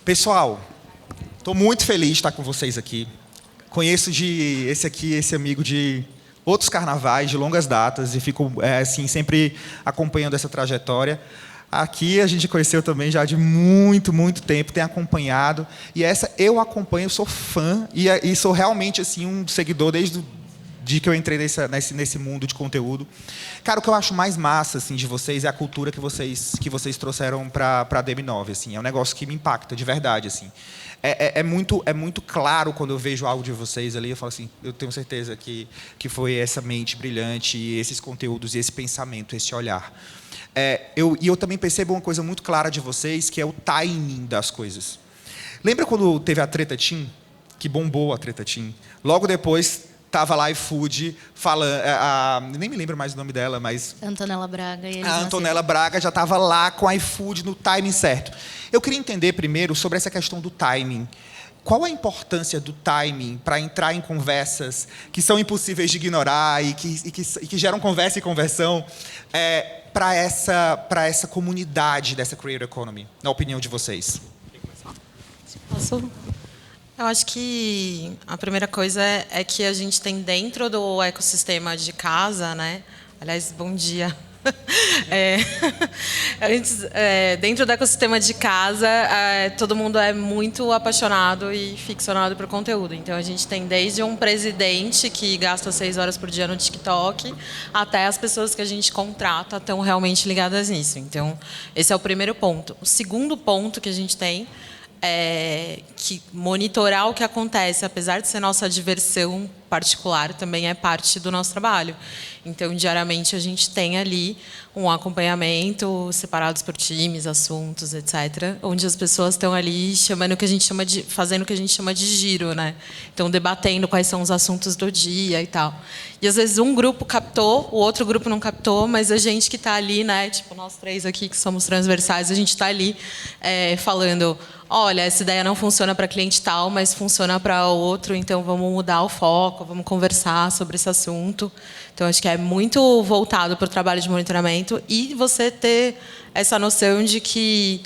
Pessoal, estou muito feliz de estar com vocês aqui. Conheço esse amigo de outros carnavais, de longas datas, e fico assim, sempre acompanhando essa trajetória. Aqui a gente conheceu também já de muito, muito tempo, tem acompanhado. E essa eu acompanho, sou fã, e sou realmente assim, um seguidor desde de que eu entrei nesse mundo de conteúdo. Cara, o que eu acho mais massa assim, de vocês é a cultura que vocês trouxeram para a DM9. Assim. É um negócio que me impacta, de verdade. Assim. É muito claro quando eu vejo algo de vocês ali, eu falo assim, eu tenho certeza que foi essa mente brilhante, esses conteúdos, esse pensamento, esse olhar. Eu também percebo uma coisa muito clara de vocês, que é o timing das coisas. Lembra quando teve a Treta Team? Que bombou a Treta Team. Logo depois, estava lá iFood falando... nem me lembro mais o nome dela, mas... Antonella Braga. A Antonella Braga já estava lá com a iFood no timing certo. Eu queria entender primeiro sobre essa questão do timing. Qual a importância do timing para entrar em conversas que são impossíveis de ignorar e que geram conversa e conversão para essa comunidade dessa Creator Economy, na opinião de vocês? Posso? Eu acho que a primeira coisa é que a gente tem dentro do ecossistema de casa, né? Aliás, bom dia. Dentro do ecossistema de casa, todo mundo é muito apaixonado e ficcionado por conteúdo. Então, a gente tem desde um presidente que gasta 6 horas por dia no TikTok, até as pessoas que a gente contrata estão realmente ligadas nisso. Então, esse é o primeiro ponto. O segundo ponto que a gente tem que monitorar o que acontece, apesar de ser nossa diversão particular, também é parte do nosso trabalho. Então, diariamente, a gente tem ali um acompanhamento separados por times, assuntos, etc., onde as pessoas estão ali fazendo o que a gente chama de giro, né? Então, debatendo quais são os assuntos do dia e tal. E, às vezes, um grupo captou, o outro grupo não captou, mas a gente que está ali, né? Tipo, nós três aqui, que somos transversais, a gente está ali falando... Olha, essa ideia não funciona para cliente tal, mas funciona para outro, então vamos mudar o foco, vamos conversar sobre esse assunto. Então, acho que é muito voltado para o trabalho de monitoramento e você ter essa noção de que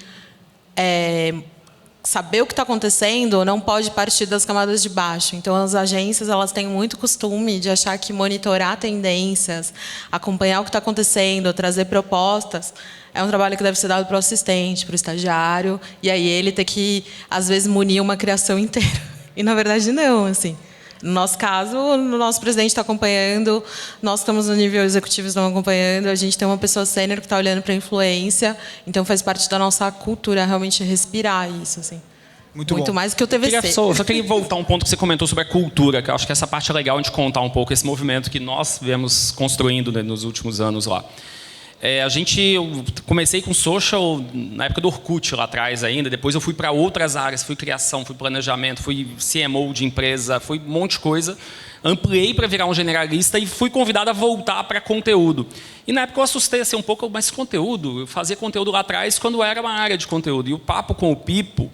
saber o que está acontecendo não pode partir das camadas de baixo. Então, as agências elas têm muito costume de achar que monitorar tendências, acompanhar o que está acontecendo, trazer propostas, é um trabalho que deve ser dado para o assistente, para o estagiário, e aí ele ter que, às vezes, munir uma criação inteira. E, na verdade, não. Assim. No nosso caso, o nosso presidente está acompanhando, nós estamos no nível executivo, estamos acompanhando, a gente tem uma pessoa sênior que está olhando para a influência, então faz parte da nossa cultura realmente respirar isso. Assim. Muito mais do que o TVC. Só queria voltar um ponto que você comentou sobre a cultura, que eu acho que essa parte é legal de contar um pouco esse movimento que nós viemos construindo, né, nos últimos anos lá. Eu comecei com social na época do Orkut lá atrás ainda, depois eu fui para outras áreas, fui criação, fui planejamento, fui CMO de empresa, fui um monte de coisa, ampliei para virar um generalista e fui convidado a voltar para conteúdo. E na época eu assustei assim, um pouco, mas conteúdo, eu fazia conteúdo lá atrás quando era uma área de conteúdo. E o papo com o Pipo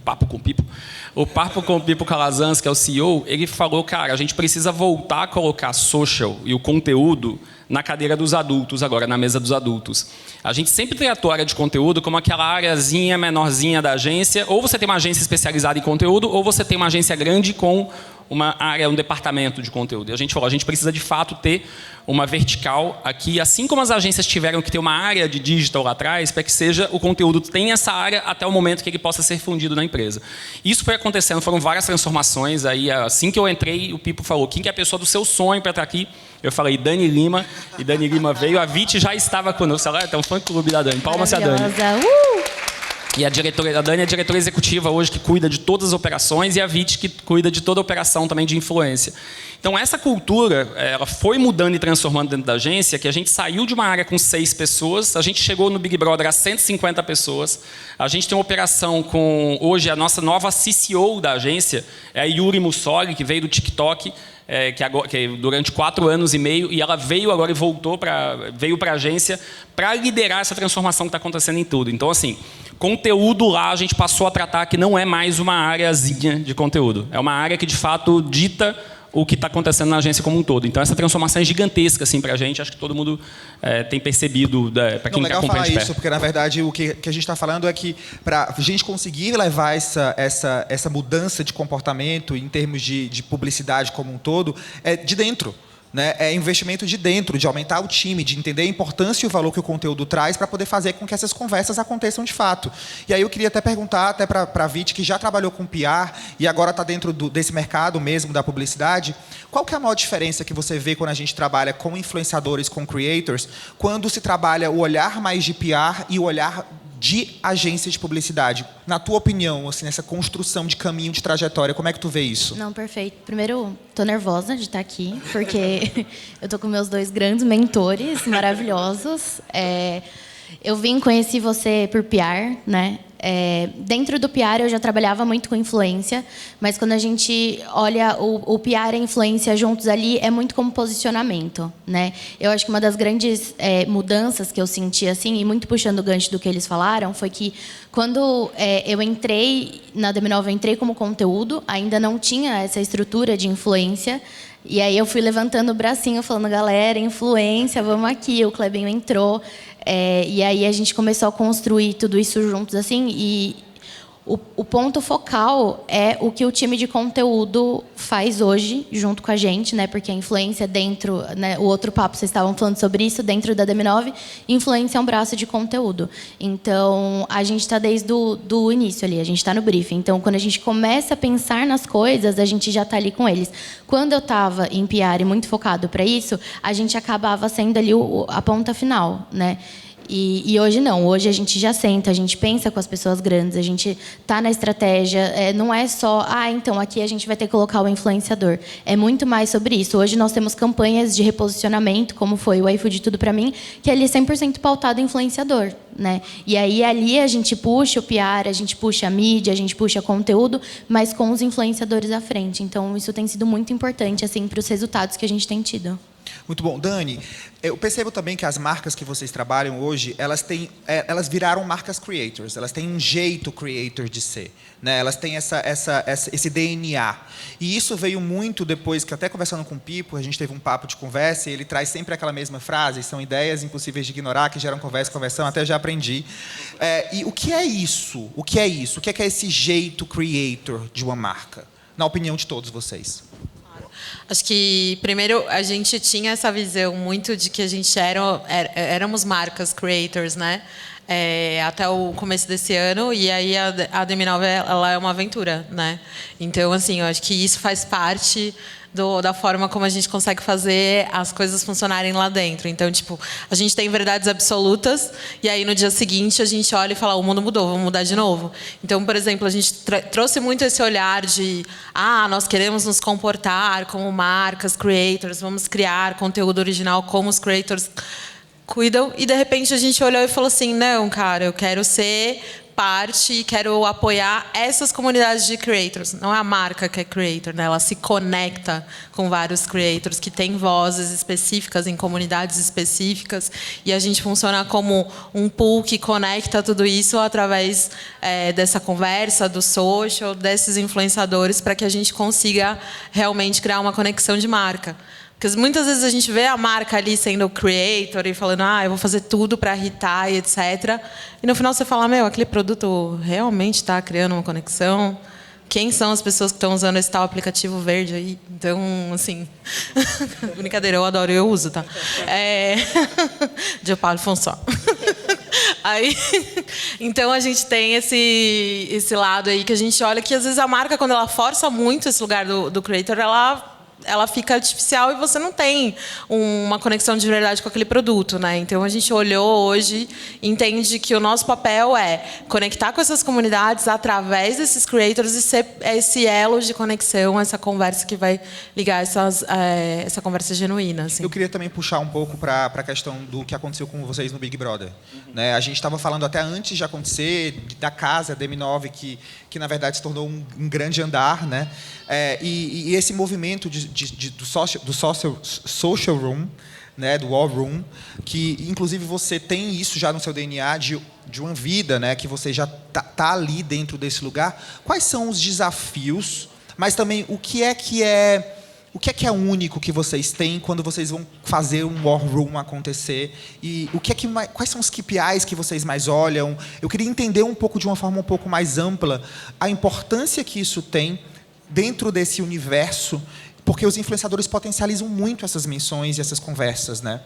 Calazans, que é o CEO, ele falou, cara, a gente precisa voltar a colocar social e o conteúdo na cadeira dos adultos agora, na mesa dos adultos. A gente sempre tratou a área de conteúdo como aquela areazinha menorzinha da agência, ou você tem uma agência especializada em conteúdo, ou você tem uma agência grande com uma área, um departamento de conteúdo. E a gente falou, a gente precisa de fato ter uma vertical aqui, assim como as agências tiveram que ter uma área de digital lá atrás, para que seja o conteúdo tenha essa área até o momento que ele possa ser fundido na empresa. Isso foi acontecendo, foram várias transformações. Aí, assim que eu entrei, o Pipo falou, quem que é a pessoa do seu sonho para estar aqui? Eu falei, Dani Lima, e Dani Lima veio, a Viti já estava conosco. Tem um fã-clube da Dani, palmas a Dani. E a Dani é a diretora executiva hoje que cuida de todas as operações e a Viti que cuida de toda a operação também de influência. Então, essa cultura ela foi mudando e transformando dentro da agência, que a gente saiu de uma área com 6 pessoas, a gente chegou no Big Brother a 150 pessoas, a gente tem uma operação com, hoje, a nossa nova CCO da agência, é a Yuri Mussoli, que veio do TikTok, que durante 4 anos e meio, e ela veio agora e veio para a agência para liderar essa transformação que está acontecendo em tudo. Então, assim, conteúdo lá a gente passou a tratar que não é mais uma areazinha de conteúdo. É uma área que, de fato, dita o que está acontecendo na agência como um todo. Então, essa transformação é gigantesca assim, para a gente. Acho que todo mundo tem percebido, para quem legal acompanha falar de perto. isso, porque, na verdade, o que a gente está falando é que, para a gente conseguir levar essa mudança de comportamento em termos de publicidade como um todo, é de dentro. Né? É investimento de dentro, de aumentar o time, de entender a importância e o valor que o conteúdo traz para poder fazer com que essas conversas aconteçam de fato. E aí eu queria até perguntar até para a Vit, que já trabalhou com PR e agora está dentro desse mercado mesmo da publicidade, qual que é a maior diferença que você vê quando a gente trabalha com influenciadores, com creators, quando se trabalha o olhar mais de PR e o olhar de agência de publicidade? Na tua opinião, assim, nessa construção de caminho, de trajetória, como é que tu vê isso? Não, perfeito. Primeiro, tô nervosa de estar aqui, porque eu tô com meus 2 grandes mentores maravilhosos. Eu conheci você por PR, né? Dentro do PR eu já trabalhava muito com influência, mas quando a gente olha o PR e a influência juntos ali, é muito como posicionamento, né? Eu acho que uma das grandes mudanças que eu senti, assim, e muito puxando o gancho do que eles falaram, foi que quando eu entrei na DM9, eu entrei como conteúdo, ainda não tinha essa estrutura de influência. E aí eu fui levantando o bracinho, falando, galera, influência, vamos aqui. O Clebinho entrou. E aí a gente começou a construir tudo isso juntos, assim. E o ponto focal é o que o time de conteúdo faz hoje, junto com a gente, né? Porque a influência dentro, né? O outro papo, vocês estavam falando sobre isso, dentro da DM9, influência é um braço de conteúdo. Então, a gente está desde o início ali, a gente está no briefing. Então, quando a gente começa a pensar nas coisas, a gente já está ali com eles. Quando eu estava em PR e muito focado para isso, a gente acabava sendo ali a ponta final, né? E hoje não, hoje a gente já senta, a gente pensa com as pessoas grandes, a gente está na estratégia, não é só, então aqui a gente vai ter que colocar o influenciador. É muito mais sobre isso. Hoje nós temos campanhas de reposicionamento, como foi o iFood Tudo Pra Mim, que ali é 100% pautado em influenciador, né? E aí ali a gente puxa o PR, a gente puxa a mídia, a gente puxa conteúdo, mas com os influenciadores à frente. Então isso tem sido muito importante assim, para os resultados que a gente tem tido. Muito bom. Dani, eu percebo também que as marcas que vocês trabalham hoje, elas viraram marcas creators, elas têm um jeito creator de ser, né? Elas têm esse DNA. E isso veio muito depois que, até conversando com o Pipo, a gente teve um papo de conversa e ele traz sempre aquela mesma frase, são ideias impossíveis de ignorar, que geram conversão, até já aprendi. E o que é isso? O que é isso? O que é esse jeito creator de uma marca? Na opinião de todos vocês. Acho que, primeiro, a gente tinha essa visão muito de que a gente éramos marcas creators, né? Até o começo desse ano, e aí a DM9 ela é uma aventura, né? Então, assim, eu acho que isso faz parte da forma como a gente consegue fazer as coisas funcionarem lá dentro. Então, tipo, a gente tem verdades absolutas e aí no dia seguinte a gente olha e fala, o mundo mudou, vamos mudar de novo. Então, por exemplo, a gente trouxe muito esse olhar de nós queremos nos comportar como marcas, creators, vamos criar conteúdo original como os creators cuidam. E, de repente, a gente olhou e falou assim, não, cara, eu quero ser parte e quero apoiar essas comunidades de creators. Não é a marca que é creator, né? Ela se conecta com vários creators que têm vozes específicas em comunidades específicas e a gente funciona como um pool que conecta tudo isso através dessa conversa, do social, desses influenciadores para que a gente consiga realmente criar uma conexão de marca. Porque muitas vezes a gente vê a marca ali sendo o creator e falando, eu vou fazer tudo para irritar e etc. E no final você fala, aquele produto realmente está criando uma conexão? Quem são as pessoas que estão usando esse tal aplicativo verde aí? Então, assim... Brincadeira, eu adoro, eu uso, tá? De Paulo Fonso. Aí, então, a gente tem esse lado aí que a gente olha que, às vezes, a marca, quando ela força muito esse lugar do creator, ela fica artificial e você não tem uma conexão de verdade com aquele produto, né? Então, a gente olhou hoje e entende que o nosso papel é conectar com essas comunidades através desses creators e ser esse elo de conexão, essa conversa que vai ligar essa conversa genuína. Assim. Eu queria também puxar um pouco para a questão do que aconteceu com vocês no Big Brother. Né? A gente estava falando até antes de acontecer, da casa, da DM9, que na verdade se tornou um grande andar, né? E esse movimento do social room, né, do war room, que inclusive você tem isso já no seu DNA de uma vida, né, que você já tá ali dentro desse lugar. Quais são os desafios, mas também o que é o que é único que vocês têm quando vocês vão fazer um War Room acontecer? E quais são os KPIs que vocês mais olham? Eu queria entender um pouco, de uma forma um pouco mais ampla, a importância que isso tem dentro desse universo, porque os influenciadores potencializam muito essas menções e essas conversas, né?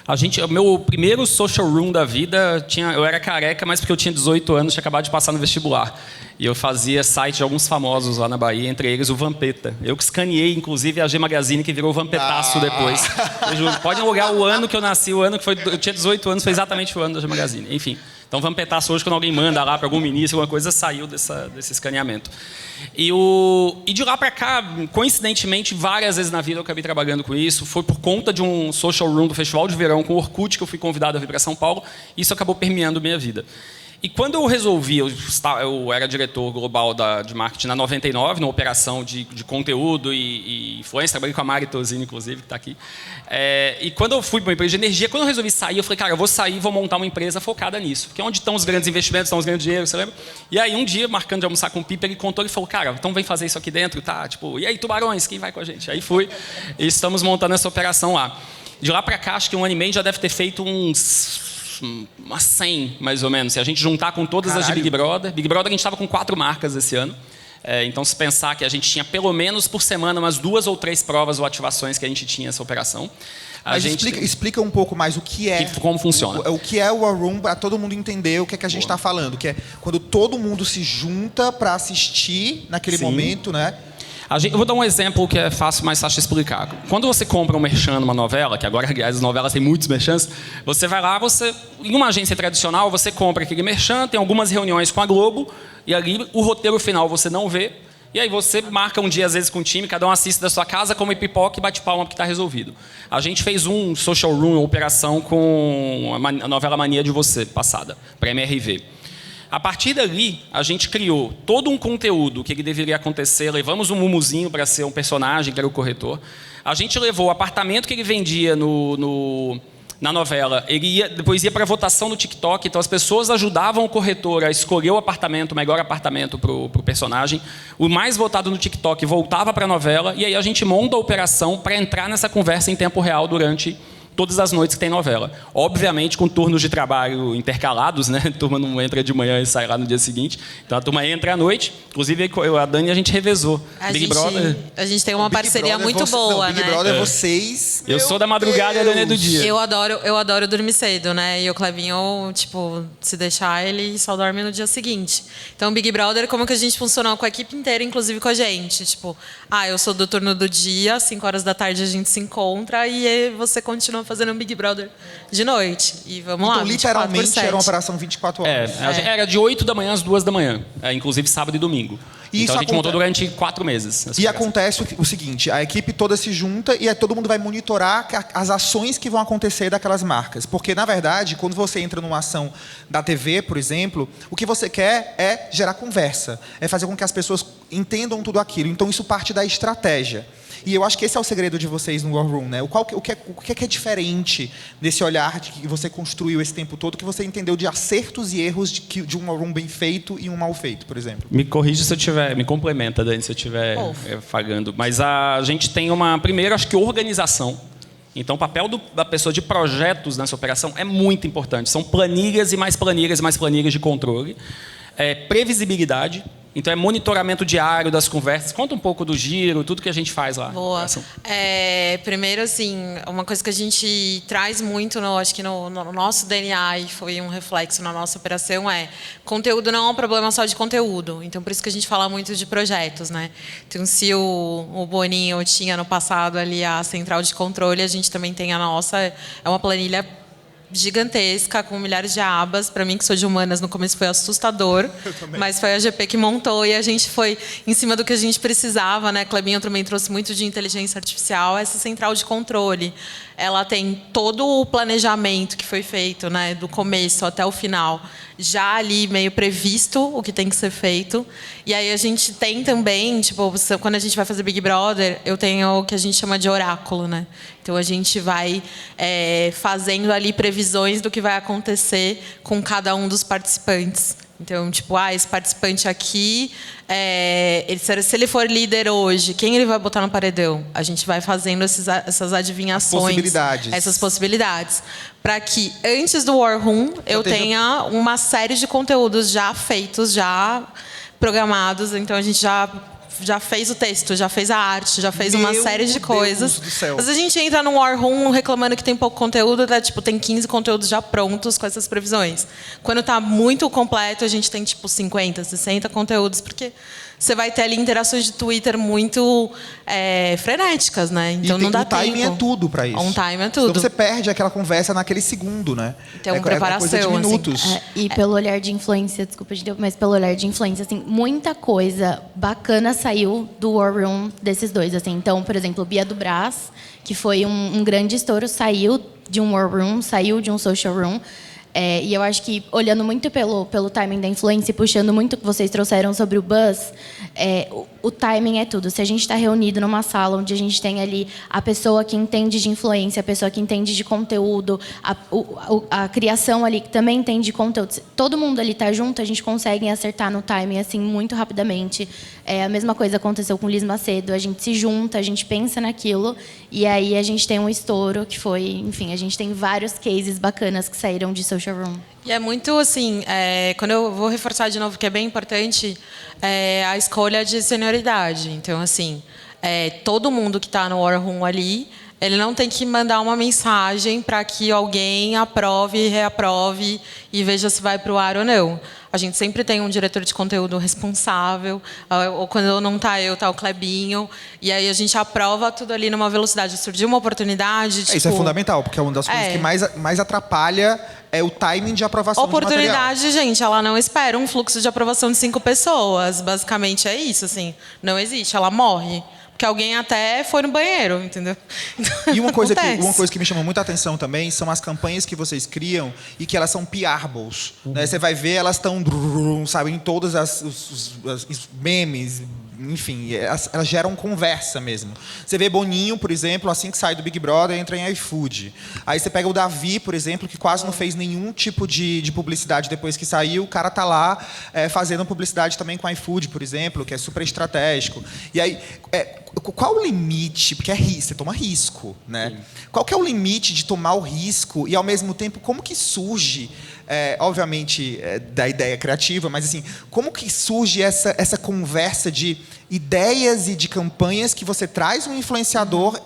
O meu primeiro social room da vida, eu era careca, mas porque eu tinha 18 anos, tinha acabado de passar no vestibular. E eu fazia site de alguns famosos lá na Bahia, entre eles o Vampeta. Eu que escaneei, inclusive, a G Magazine, que virou Vampetaço depois. Eu juro, pode alugar o ano que eu nasci, o ano que foi... Eu tinha 18 anos, foi exatamente o ano da G Magazine. Enfim, então Vampetaço hoje, quando alguém manda lá para algum ministro, alguma coisa, saiu desse escaneamento. E de lá para cá, coincidentemente, várias vezes na vida eu acabei trabalhando com isso. Foi por conta de um social room do Festival de Verão com o Orkut, que eu fui convidado a vir para São Paulo. Isso acabou permeando minha vida. E quando eu resolvi, eu era diretor global de marketing na 99, numa operação de conteúdo e influência, trabalhei com a Mari Tosini, inclusive, que está aqui. E quando eu fui para uma empresa de energia, quando eu resolvi sair, eu falei, cara, eu vou sair e vou montar uma empresa focada nisso. Porque é onde estão os grandes investimentos, estão os grandes dinheiros, você lembra? E aí, um dia, marcando de almoçar com o Piper, ele contou e falou, cara, então vem fazer isso aqui dentro, tá? Tipo, e aí, tubarões, quem vai com a gente? Aí fui e estamos montando essa operação lá. De lá para cá, acho que um ano e meio já deve ter feito umas 100, mais ou menos. Se a gente juntar com todas as de Big Brother. Big Brother a gente estava com 4 marcas esse ano. Então, se pensar que a gente tinha pelo menos por semana umas 2 ou 3 provas ou ativações que a gente tinha essa operação. Mas explica um pouco mais o que é... Como funciona. O que é o War Room, para todo mundo entender o que é que a gente está falando. Que é quando todo mundo se junta para assistir naquele momento, né? Eu vou dar um exemplo que é mais fácil de explicar. Quando você compra um merchan numa novela, que agora, aliás, as novelas têm muitos merchans, você vai lá, em uma agência tradicional, você compra aquele merchan, tem algumas reuniões com a Globo, e ali o roteiro final você não vê, e aí você marca um dia, às vezes, com o time, cada um assiste da sua casa, come pipoca e bate palma porque está resolvido. A gente fez um social room, uma operação com a novela Mania de Você, passada, para a MRV. A partir dali, a gente criou todo um conteúdo que ele deveria acontecer. Levamos um Mumuzinho para ser um personagem, que era o corretor. A gente levou o apartamento que ele vendia na novela. Depois ia para a votação no TikTok. Então, as pessoas ajudavam o corretor a escolher o melhor apartamento para o personagem. O mais votado no TikTok voltava para a novela. E aí a gente monta a operação para entrar nessa conversa em tempo real durante todas as noites que tem novela. Obviamente, com turnos de trabalho intercalados, né? A turma não entra de manhã e sai lá no dia seguinte. Então, a turma entra à noite. Inclusive, a Dani, a gente revezou. Big Brother... A gente tem uma parceria muito boa, né? Big Brother é vocês... Eu sou da madrugada e a Dani é do dia. Eu adoro dormir cedo, né? E o Clevinho, se deixar, ele só dorme no dia seguinte. Então, Big Brother, como que a gente funcionou com a equipe inteira, inclusive com a gente? Eu sou do turno do dia, às 5 horas da tarde a gente se encontra e você continua fazendo um Big Brother de noite. E vamos lá, então, literalmente, era uma operação 24 horas. Era de 8 da manhã às 2 da manhã. Inclusive sábado e domingo. Então a gente montou durante 4 meses. E acontece o seguinte, a equipe toda se junta e aí todo mundo vai monitorar as ações que vão acontecer daquelas marcas. Porque, na verdade, quando você entra numa ação da TV, por exemplo, o que você quer é gerar conversa. É fazer com que as pessoas entendam tudo aquilo. Então, isso parte da estratégia. E eu acho que esse é o segredo de vocês no War Room, né? O que é diferente desse olhar de que você construiu esse tempo todo, que você entendeu de acertos e erros de um War Room bem feito e um mal feito, por exemplo? Me corrija se eu tiver... Me complementa, Dani, se eu estiver falhando. Mas a gente tem primeiro, acho que organização. Então, o papel da pessoa de projetos nessa operação é muito importante. São planilhas e mais planilhas e mais planilhas de controle. Previsibilidade. Então, é monitoramento diário das conversas. Conta um pouco do giro, tudo que a gente faz lá. Boa. Primeiro, uma coisa que a gente traz muito, acho que no nosso DNA, e foi um reflexo na nossa operação, conteúdo não é um problema só de conteúdo. Então, por isso que a gente fala muito de projetos, né? Então, se o Boninho tinha no passado ali a central de controle, a gente também tem a nossa. É uma planilha gigantesca, com milhares de abas. Para mim, que sou de humanas, no começo foi assustador, mas foi a GP que montou e a gente foi em cima do que a gente precisava, né? Clebinho também trouxe muito de inteligência artificial. Essa central de controle, ela tem todo o planejamento que foi feito, né, do começo até o final, já ali meio previsto o que tem que ser feito. E aí a gente tem também, quando a gente vai fazer Big Brother, eu tenho o que a gente chama de oráculo, né? Então a gente vai fazendo ali previsões do que vai acontecer com cada um dos participantes. Então, tipo, esse participante aqui, se ele for líder hoje, quem ele vai botar no paredão? A gente vai fazendo essas adivinhações. Essas possibilidades. Para que, antes do War Room, eu tenha uma série de conteúdos já feitos, já programados. Então, a gente já fez o texto, já fez a arte, já fez uma série de coisas. Mas a gente entra no War Room reclamando que tem pouco conteúdo, tem 15 conteúdos já prontos com essas previsões. Quando está muito completo, a gente tem 50, 60 conteúdos, porque você vai ter ali interações de Twitter muito frenéticas, né? Então não dá tempo. O timing é tudo para isso. On time é tudo. Então você perde aquela conversa naquele segundo, né? Então, preparação, coisa de minutos. Assim. E pelo olhar de influência, desculpa, mas pelo olhar de influência, assim, muita coisa bacana saiu do War Room desses dois, assim. Então, por exemplo, Bia do Brás, que foi um grande estouro, saiu de um War Room, saiu de um Social Room. E eu acho que, olhando muito pelo timing da influência e puxando muito o que vocês trouxeram sobre o buzz, o timing é tudo. Se a gente está reunido numa sala onde a gente tem ali a pessoa que entende de influência, a pessoa que entende de conteúdo, a criação ali que também entende de conteúdo, todo mundo ali está junto, a gente consegue acertar no timing assim, muito rapidamente. A mesma coisa aconteceu com o Liz Macedo. A gente se junta, a gente pensa naquilo, e aí a gente tem um estouro que foi... Enfim, a gente tem vários cases bacanas que saíram de Social Room. E é muito assim, quando eu vou reforçar de novo que é bem importante, a escolha de senioridade. Então, assim, todo mundo que está no War Room ali, ele não tem que mandar uma mensagem para que alguém aprove, reaprove e veja se vai para o ar ou não. A gente sempre tem um diretor de conteúdo responsável, ou quando não está eu, está o Clebinho, e aí a gente aprova tudo ali numa velocidade. Surgiu uma oportunidade... Isso é fundamental, porque é uma das coisas que mais atrapalha é o timing de aprovação de material. Oportunidade, gente, ela não espera um fluxo de aprovação de 5 pessoas. Basicamente é isso, assim. Não existe, ela morre. Porque alguém até foi no banheiro, entendeu? E uma coisa que me chamou muita atenção também são as campanhas que vocês criam e que elas são PRables. Né? Você vai ver, elas estão, sabe, em todas os memes, enfim, elas geram conversa mesmo. Você vê Boninho, por exemplo, assim que sai do Big Brother, entra em iFood. Aí você pega o Davi, por exemplo, que quase não fez nenhum tipo de publicidade depois que saiu, o cara tá lá fazendo publicidade também com iFood, por exemplo, que é super estratégico. E aí, qual o limite? Porque você toma risco, né? Sim. Qual que é o limite de tomar o risco e, ao mesmo tempo, como que surge, obviamente, da ideia criativa, mas assim, como que surge essa conversa de ideias e de campanhas que você traz um influenciador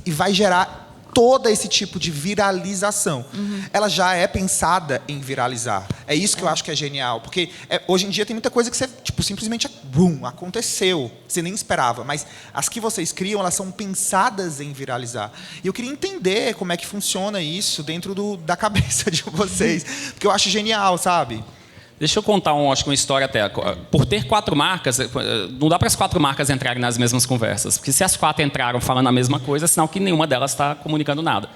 e vai gerar todo esse tipo de viralização. Ela já é pensada em viralizar. É isso que eu acho que é genial. Porque hoje em dia tem muita coisa que você simplesmente aconteceu. Você nem esperava. Mas as que vocês criam, elas são pensadas em viralizar. E eu queria entender como é que funciona isso dentro da cabeça de vocês. Porque eu acho genial, sabe? Deixa eu contar uma história até. Por ter 4 marcas, não dá para as 4 marcas entrarem nas mesmas conversas. Porque se as 4 entraram falando a mesma coisa, é sinal que nenhuma delas está comunicando nada.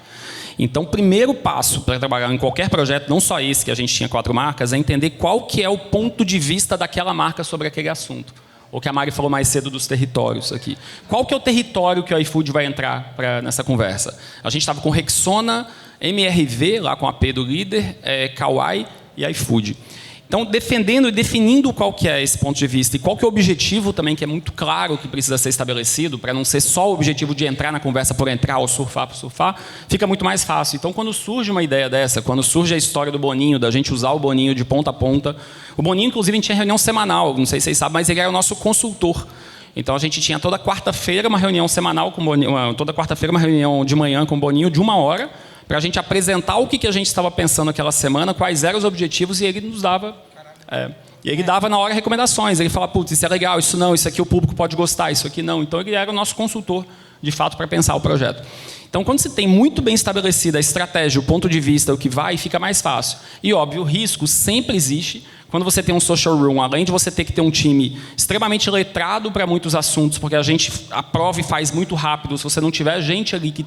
Então, o primeiro passo para trabalhar em qualquer projeto, não só esse, que a gente tinha 4 marcas, é entender qual que é o ponto de vista daquela marca sobre aquele assunto. O que a Mari falou mais cedo dos territórios aqui. Qual que é o território que o iFood vai entrar nessa conversa? A gente estava com Rexona, MRV, lá com a P do líder, Kauai e iFood. Então, defendendo e definindo qual que é esse ponto de vista e qual que é o objetivo também, que é muito claro que precisa ser estabelecido, para não ser só o objetivo de entrar na conversa por entrar ou surfar por surfar, fica muito mais fácil. Então, quando surge uma ideia dessa, quando surge a história do Boninho, da gente usar o Boninho de ponta a ponta, o Boninho, inclusive, a gente tinha reunião semanal, não sei se vocês sabem, mas ele era o nosso consultor. Então, a gente tinha toda quarta-feira uma reunião semanal com o Boninho, toda quarta-feira uma reunião de manhã com o Boninho de 1 hora, para a gente apresentar o que a gente estava pensando naquela semana, quais eram os objetivos, e ele nos dava... E ele dava na hora recomendações. Ele falava, putz, isso é legal, isso não, isso aqui o público pode gostar, isso aqui não. Então, ele era o nosso consultor, de fato, para pensar o projeto. Então, quando você tem muito bem estabelecida a estratégia, o ponto de vista, o que vai, fica mais fácil. E, óbvio, o risco sempre existe. Quando você tem um social room, além de você ter que ter um time extremamente letrado para muitos assuntos, porque a gente aprova e faz muito rápido, se você não tiver gente ali que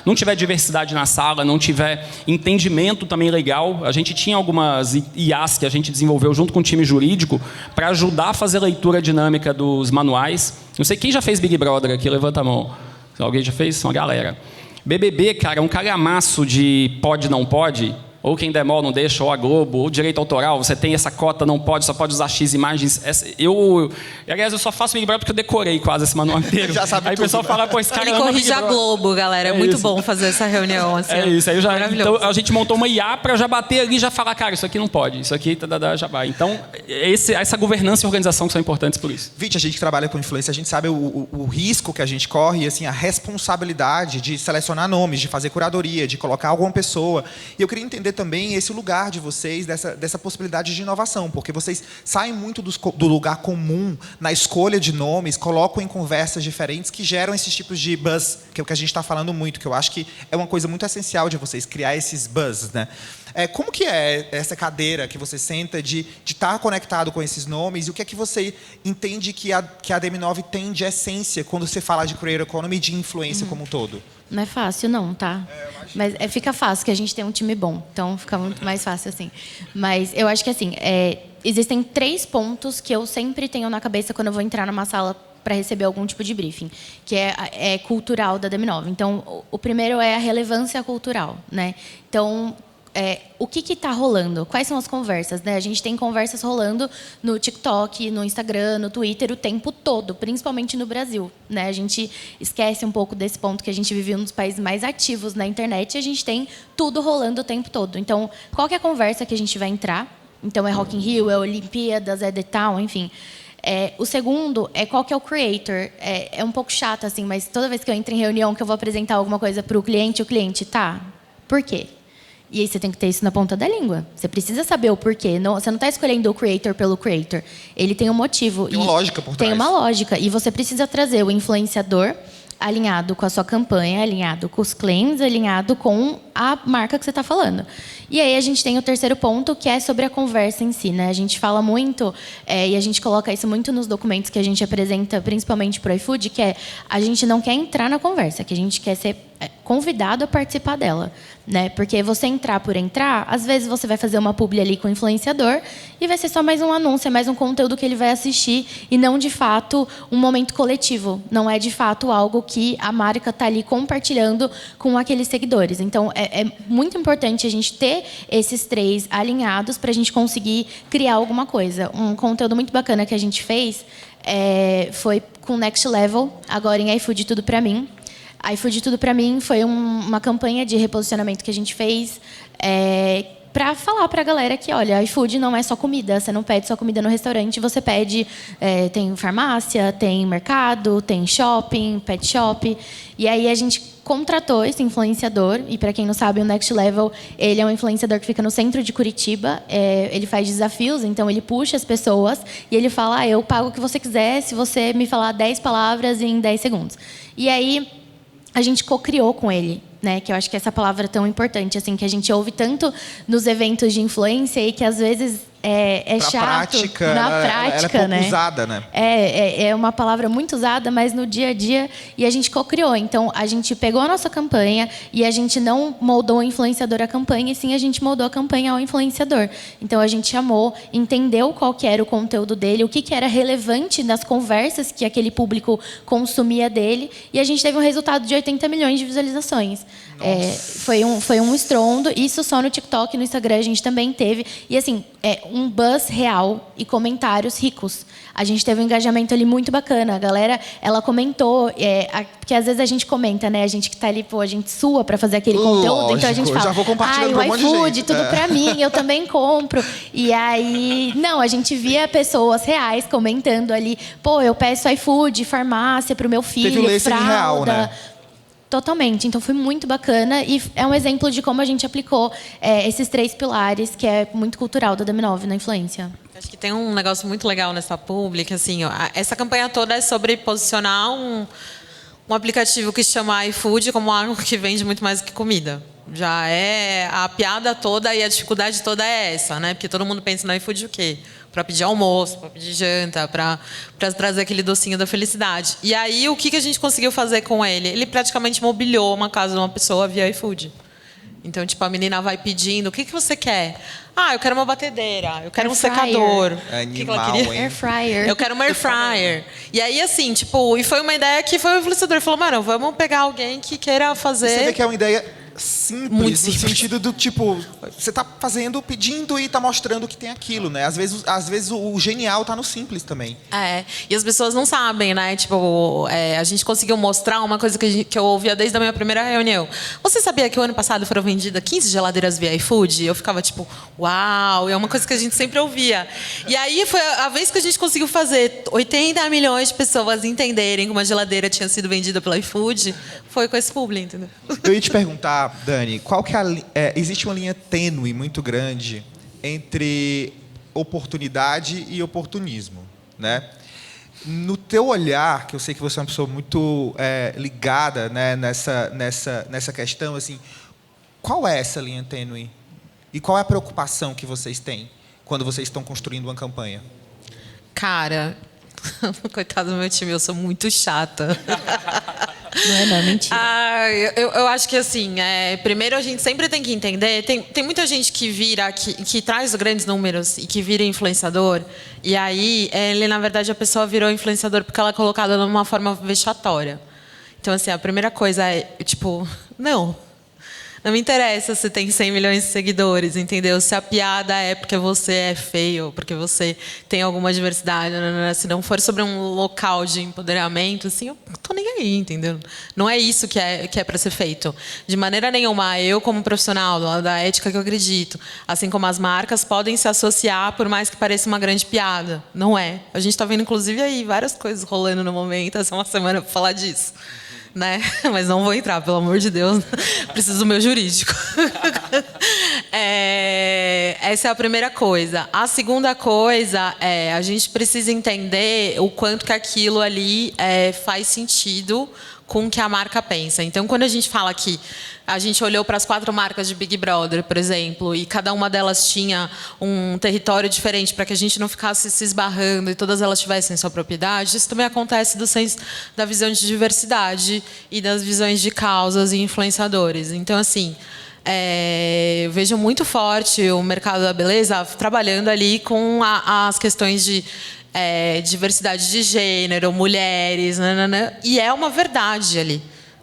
não tiver diversidade na sala, não tiver entendimento também legal, a gente tinha algumas IAs que a gente desenvolveu junto com o time jurídico para ajudar a fazer a leitura dinâmica dos manuais. Não sei quem já fez Big Brother aqui, levanta a mão. Alguém já fez? Uma galera. BBB, cara, é um calhamaço de pode, não pode. ou quem demora não deixa, ou a Globo, ou direito autoral, você tem essa cota, não pode, só pode usar X imagens. Aliás, eu só faço Big Brother porque eu decorei quase esse manual inteiro. Já sabe aí tudo, o pessoal né? fala, pô, esse cara Ele ama corrige Big a Brother. Globo, galera. É muito isso. bom fazer essa reunião. Assim, É isso, aí eu já, maravilhoso. então a gente montou uma IA para já bater ali e já falar, cara, isso aqui não pode, isso aqui já vai. Então, essa governança e organização que são importantes por isso. Vite, a gente que trabalha com influência, a gente sabe o risco que a gente corre, assim, a responsabilidade de selecionar nomes, de fazer curadoria, de colocar alguma pessoa. E eu queria entender também esse lugar de vocês, dessa possibilidade de inovação, porque vocês saem muito do lugar comum na escolha de nomes, colocam em conversas diferentes que geram esses tipos de buzz, que é o que a gente está falando muito, que eu acho que é uma coisa muito essencial de vocês, criar esses buzz, né? Como que é essa cadeira que você senta de estar conectado com esses nomes e o que é que você entende que a DM9 tem de essência quando você fala de Creator Economy e de influência como um todo? Não é fácil, não, tá? Mas fica fácil, que a gente tem um time bom. Então, fica muito mais fácil, assim. Mas eu acho que, assim, existem 3 pontos que eu sempre tenho na cabeça quando eu vou entrar numa sala para receber algum tipo de briefing, que é cultural da DM9. Então, o primeiro é a relevância cultural, né? Então, o que está rolando? Quais são as conversas? Né? A gente tem conversas rolando no TikTok, no Instagram, no Twitter o tempo todo, principalmente no Brasil. Né? A gente esquece um pouco desse ponto que a gente vive um dos países mais ativos na internet e a gente tem tudo rolando o tempo todo. Então, qual que é a conversa que a gente vai entrar? Então, é Rock in Rio, é Olimpíadas, é The Town, enfim. O segundo é qual que é o creator. É um pouco chato, assim, mas toda vez que eu entro em reunião que eu vou apresentar alguma coisa para o cliente tá, por quê? E aí você tem que ter isso na ponta da língua. Você precisa saber o porquê. Você não está escolhendo o creator pelo creator. Ele tem um motivo. Tem uma lógica por trás. Tem uma lógica. E você precisa trazer o influenciador alinhado com a sua campanha, alinhado com os claims, alinhado com a marca que você está falando. E aí a gente tem o terceiro ponto, que é sobre a conversa em si. Né? A gente fala muito, e a gente coloca isso muito nos documentos que a gente apresenta, principalmente para o iFood, que é a gente não quer entrar na conversa, que a gente quer ser convidado a participar dela. Né? Porque você entrar por entrar, às vezes você vai fazer uma publi ali com o influenciador e vai ser só mais um anúncio, é mais um conteúdo que ele vai assistir e não, de fato, um momento coletivo. Não é, de fato, algo que a marca está ali compartilhando com aqueles seguidores. Então, é muito importante a gente ter esses 3 alinhados para a gente conseguir criar alguma coisa. Um conteúdo muito bacana que a gente fez foi com Next Level, agora em iFood Tudo Pra Mim. A iFood Tudo Pra Mim foi uma campanha de reposicionamento que a gente fez para falar para a galera que, olha, iFood não é só comida, você não pede só comida no restaurante, você pede, tem farmácia, tem mercado, tem shopping, pet shop. E aí a gente contratou esse influenciador, e para quem não sabe, o Next Level, ele é um influenciador que fica no centro de Curitiba, ele faz desafios, então ele puxa as pessoas e ele fala, eu pago o que você quiser se você me falar 10 palavras em 10 segundos. E aí a gente co-criou com ele, né? Que eu acho que essa palavra é tão importante, assim, que a gente ouve tanto nos eventos de influência e que às vezes é chato. Na prática, ela é pouco né? usada, né? É uma palavra muito usada, mas no dia a dia, e a gente co-criou. Então, a gente pegou a nossa campanha e a gente não moldou o influenciador à campanha, e sim a gente moldou a campanha ao influenciador. Então, a gente chamou, entendeu qual que era o conteúdo dele, o que era relevante nas conversas que aquele público consumia dele, e a gente teve um resultado de 80 milhões de visualizações. Foi um estrondo. Isso só no TikTok, no Instagram a gente também teve. E assim, um buzz real e comentários ricos. A gente teve um engajamento ali muito bacana. A galera, ela comentou, porque às vezes a gente comenta, né? A gente que tá ali, a gente sua para fazer aquele conteúdo. Então a gente fala, já vou compartilhando pra um monte de iFood, gente. tudo pra mim, eu também compro. E aí, não, a gente via pessoas reais comentando ali, eu peço iFood, farmácia pro meu filho, teve um listening fralda. real, né? Totalmente. Então, foi muito bacana e é um exemplo de como a gente aplicou esses 3 pilares, que é muito cultural da DM9 na influência. Acho que tem um negócio muito legal nessa pública, assim, essa campanha toda é sobre posicionar um aplicativo que se chama iFood como algo que vende muito mais do que comida. Já a piada toda e a dificuldade toda é essa, né? Porque todo mundo pensa no iFood o quê? Para pedir almoço, para pedir janta, para trazer aquele docinho da felicidade. E aí, o que a gente conseguiu fazer com ele? Ele praticamente mobiliou uma casa de uma pessoa via iFood. Então, tipo, a menina vai pedindo, o que você quer? Eu quero uma batedeira, eu quero um secador. Animal, hein? Air fryer. Eu quero uma air fryer. E aí, assim, tipo, e foi uma ideia que foi o influenciador falou, mano, vamos pegar alguém que queira fazer... Você vê que é uma ideia simples, Muito no simples. sentido do tipo, você está fazendo, pedindo e está mostrando que tem aquilo, né? Às vezes o genial está no simples também. E as pessoas não sabem, né? Tipo, a gente conseguiu mostrar uma coisa que eu ouvia desde a minha primeira reunião. Você sabia que o ano passado foram vendidas 15 geladeiras via iFood? Eu ficava tipo, uau, é uma coisa que a gente sempre ouvia. E aí foi a vez que a gente conseguiu fazer 80 milhões de pessoas entenderem que uma geladeira tinha sido vendida pelo iFood, foi com esse publi, entendeu? Eu ia te perguntar, Dani, qual que existe uma linha tênue muito grande entre oportunidade e oportunismo, né? No teu olhar, que eu sei que você é uma pessoa muito ligada, né, nessa questão, assim, qual é essa linha tênue? E qual é a preocupação que vocês têm quando vocês estão construindo uma campanha? Cara, coitado do meu time, eu sou muito chata. Não é mentira. Eu acho que assim, primeiro a gente sempre tem que entender, tem muita gente que vira, que traz grandes números e que vira influenciador, e aí ele, na verdade, a pessoa virou influenciador porque ela é colocada de uma forma vexatória. Então, assim, a primeira coisa é, tipo, não me interessa se tem 100 milhões de seguidores, entendeu? Se a piada é porque você é feio, porque você tem alguma diversidade, se não for sobre um local de empoderamento, assim, eu não tô nem aí, entendeu? Não é isso que é para ser feito. De maneira nenhuma, eu como profissional, da ética que eu acredito, assim como as marcas, podem se associar por mais que pareça uma grande piada. Não é. A gente está vendo, inclusive, aí várias coisas rolando no momento, essa é uma semana para falar disso. Né? Mas não vou entrar, pelo amor de Deus. Preciso do meu jurídico. Essa é a primeira coisa. A segunda coisa é a gente precisa entender o quanto que aquilo ali faz sentido com o que a marca pensa. Então, quando a gente fala que a gente olhou para as 4 marcas de Big Brother, por exemplo, e cada uma delas tinha um território diferente para que a gente não ficasse se esbarrando e todas elas tivessem sua propriedade, isso também acontece do senso da visão de diversidade e das visões de causas e influenciadores. Então, assim, eu vejo muito forte o mercado da beleza trabalhando ali com as questões de diversidade de gênero, mulheres, e é uma verdade ali,